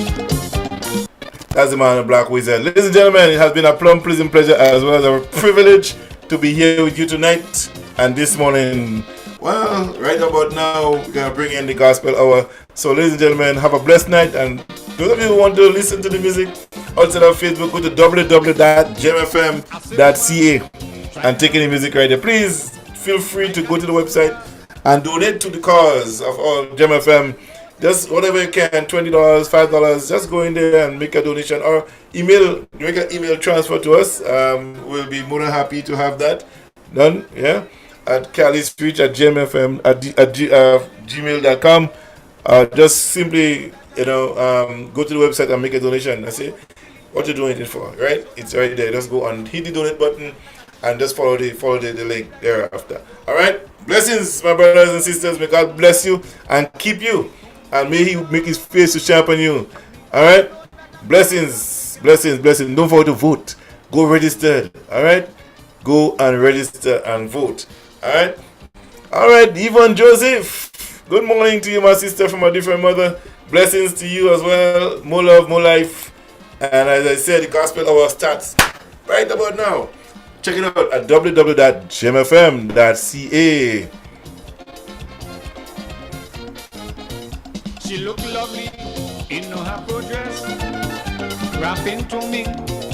That's the man, the Black Wizard. Ladies and gentlemen, it has been a plumb pleasant pleasure as well as a privilege to be here with you tonight and this morning. Well, right about now, we're going to bring in the gospel hour. So, ladies and gentlemen, have a blessed night. And those of you who want to listen to the music outside of Facebook, go to www.gemfm.ca and take any music right there. Please feel free to go to the website and donate to the cause of all Gemfm. Just whatever you can, $20, $5, just go in there and make a donation or make an email transfer to us. We'll be more than happy to have that done, yeah, at calispreach at gemfm at gmail.com. Just simply, go to the website and make a donation. I say what you're doing it for, right? It's right there. Just go and hit the donate button and just follow the link thereafter. All right. Blessings, my brothers and sisters. May God bless you and keep you. And may He make His face to shine upon you. Alright? Blessings, blessings, blessings. Don't forget to vote. Go register. Alright? Go and register and vote. Alright? Alright, Yvonne Joseph. Good morning to you, my sister from a different mother. Blessings to you as well. More love, more life. And as I said, the gospel hour starts right about now. Check it out at www.gemfm.ca. She looked lovely in her pro dress, rapping to me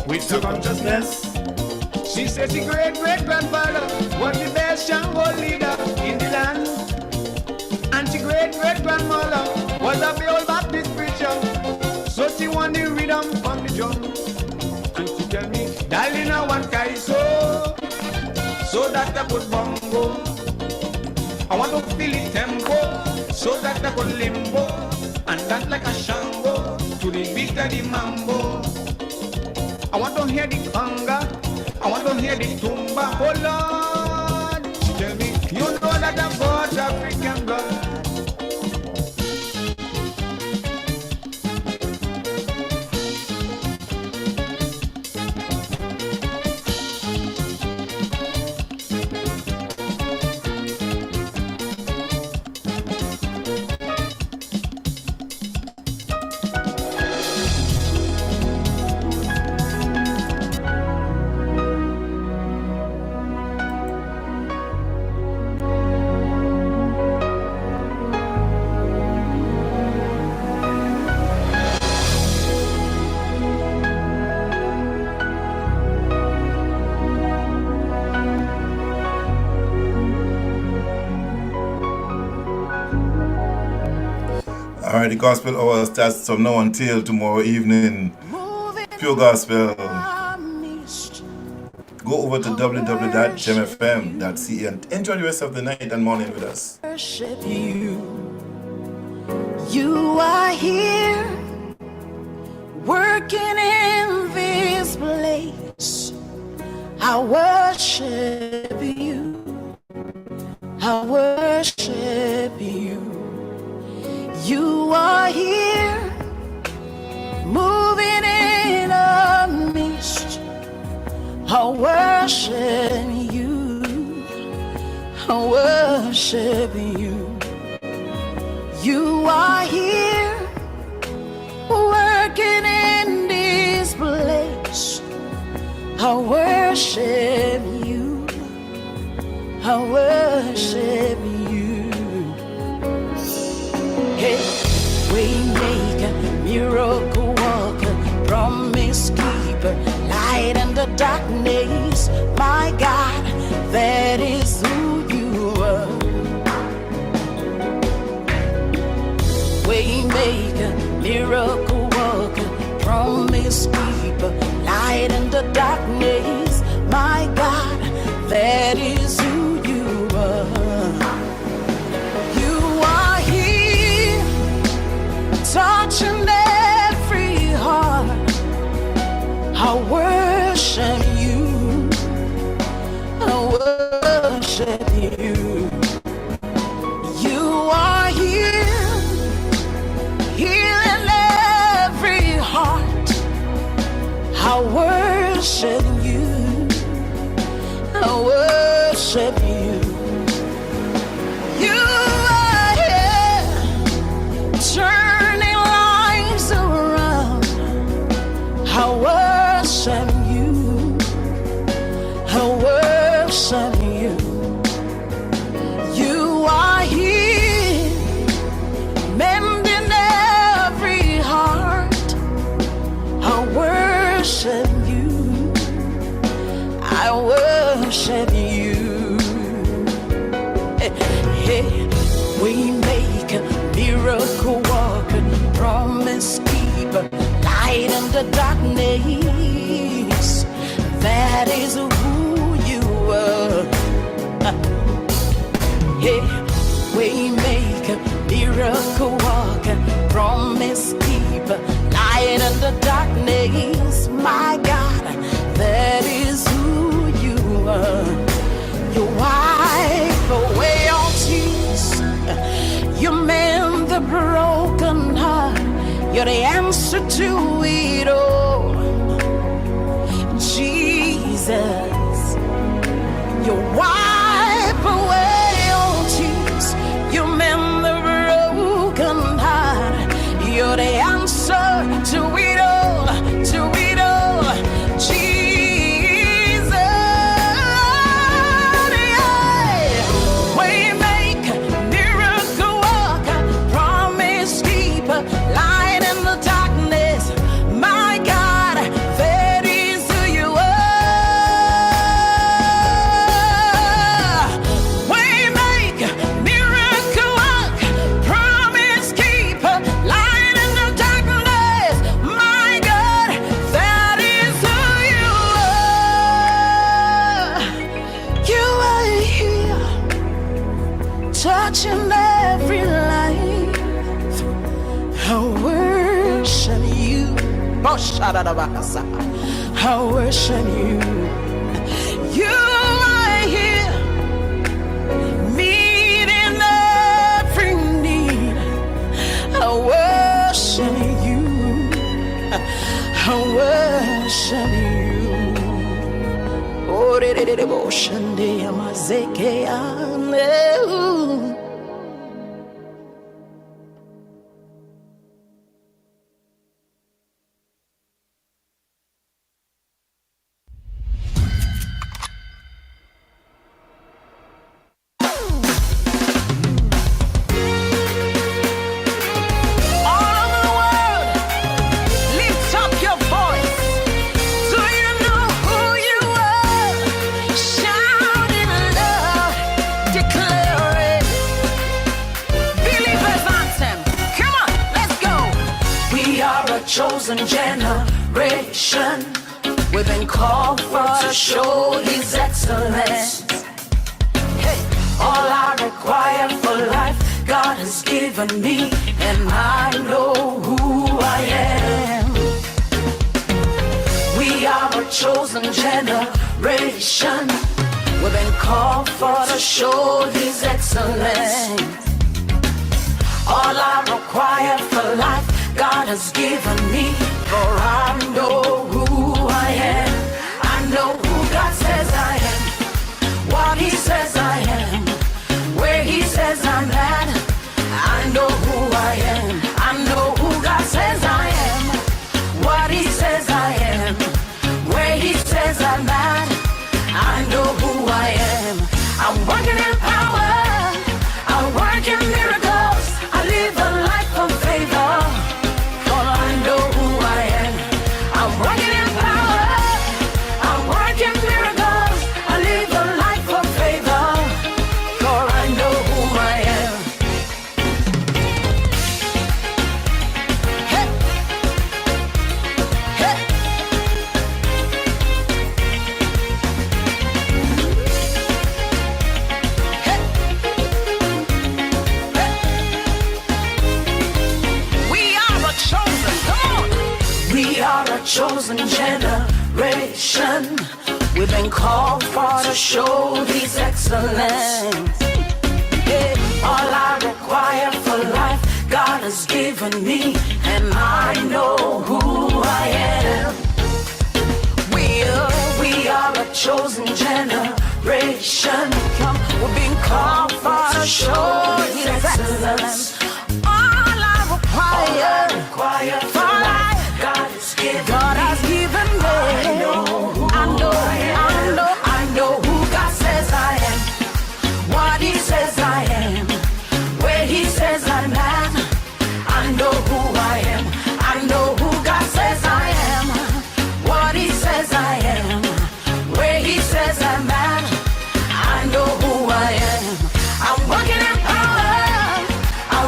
with her consciousness. She says her great-great-grandfather was the best Shango leader in the land. And she great-great-grandmother was a old Baptist preacher. So she want the rhythm from the drum. And she tell me, darling, I want kaiso, so that I could bongo. I want to feel it tempo, so that I could limbo. And dance like a Shango to the beat of the mambo. I want to hear the conga, I want to hear the tumba. Oh Lord, she tell me, you know that I've got African blood. Alright, the gospel hour starts from now until tomorrow evening. Pure gospel. Go over to www.gemfm.ca and enjoy the rest of the night and morning with us. Worship you. You are here, working in this place. I worship you. I worship you. You are here, moving in our midst. I worship you. I worship you. You are here, working in this place. I worship you. I worship you. Hey, waymaker, miracle worker, promise keeper, light in the darkness. My God, that is who you are. Waymaker, miracle worker, promise keeper, light in the darkness. My God, that is who you are. Touching every heart, I worship you. I worship you. You are here, healing every heart. I worship you. I worship you. You are here, turning lives around. I worship you. I worship you. You are here, mending every heart. I worship you. I worship you. Hey, we make a miracle walker, promise keeper, light in the darkness. That is who you are. Hey, we make a miracle walker, promise keeper, light in the darkness. My God, that is who you are. You wipe away You're the answer to it all. Jesus, you wipe away all tears. You mend the broken heart. You're the answer to it all, to it all. Jesus, yeah. Waymaker, miracle worker, promise keeper, light in the darkness. My God, that is who you are. Waymaker, miracle worker, promise keeper, light in the darkness. My God, that is who you are. You are here, touching every life. I worship you. I worship you. You are here, meeting every need. I worship you. I worship you. Oh, devotion, dear Mazekean. All over the world, lift up your voice. Do you know who you are? Shout it loud, declare it. Believers anthem. Come on, let's go. We are a chosen generation. We've been called for to show His excellence. Hey, all I require for life, God has given me, and I know who I am. We are a chosen generation. We've been called for to show His excellence. All I require for life, God has given me, for I know who I am. I know who God says I am, what He says I am, where He says I'm at. I know who I am. I know who God says I am, what He says I am, where He says I'm at. I know who I am. I'm working in power, I work in miracles, I live a life of favor. For I know who I am. I'm working in power, I work in miracles, I live a life of favor. For I know who I am. Hey. Hey. We are a chosen, come on. We are a chosen generation. We've been called for to show His excellence. Yeah. All I require for life, God has given me, and I know who I am. We are a chosen generation. Come, we've been called for to show His excellence. All I require for life, God has given me. I know who God says I am, what He says I am, where He says I'm at. I know who I am. I know who God says I am, what He says I am, where He says I'm at. I know who I am. I'm working in power, I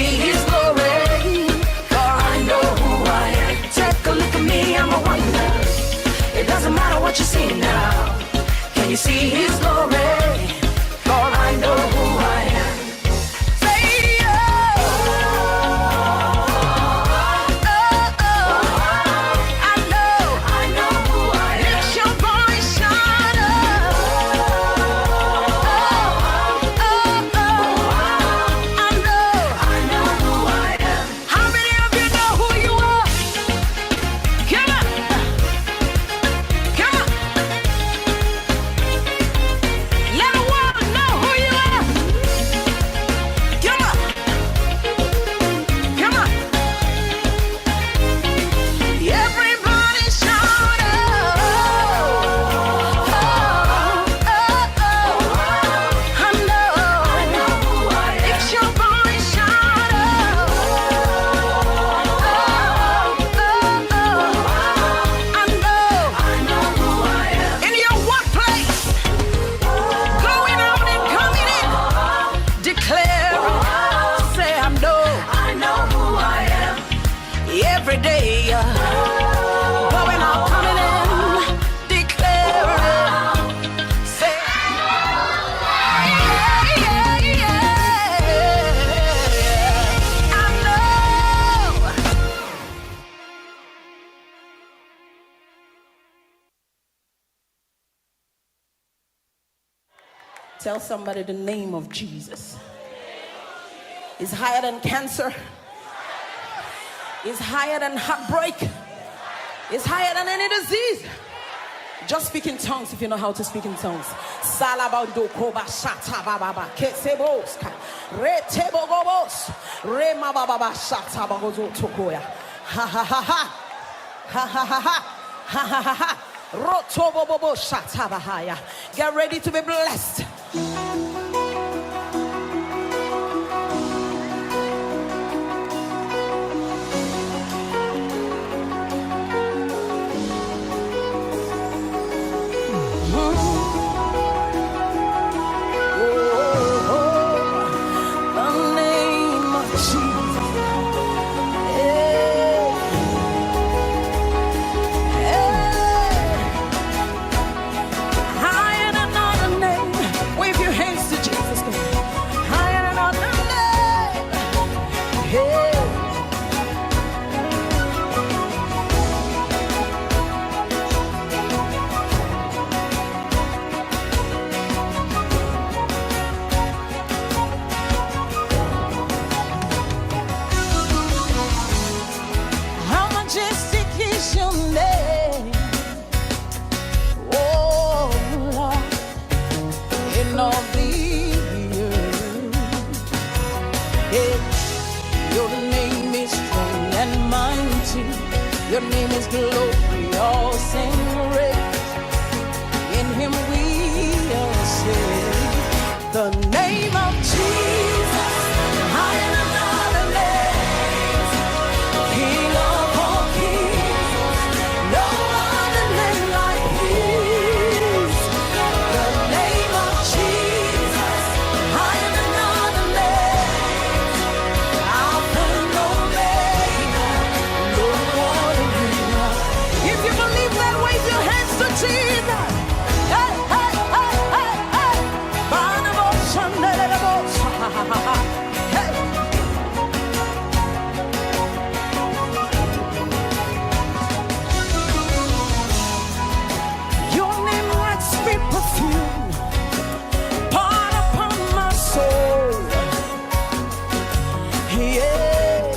see his glory, for I know who I am. Take a look at me, I'm a wonder. It doesn't matter what you see now. Can you see his glory, for I know who I am. Say every day, going out, coming in, declaring, say, I know. Tell somebody the name of Jesus is higher than cancer. Is higher than heartbreak. Is higher than any disease. Just speak in tongues if you know how to speak in tongues. Salabando koba shata baba kesebos re tebogobos re mababa shata bagozo tokoya. Ha ha ha ha ha ha ha ha ha ha ha rotobobo shata bahaya. Get ready to be blessed. Your name is glory, all sing praise. In him we are saved. The name of Jesus, higher than other names. King of all kings, no other name like his. The name of Jesus, higher than other names. Alpha and Omega, no one. If you believe that, wave your hands to Jesus. Hey, hey, hey, hey, hey. Hey. Your name like sweet perfume, poured upon my soul. Yeah.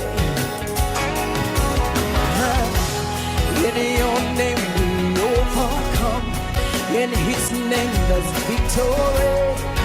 In your name we overcome. In his name there's victory.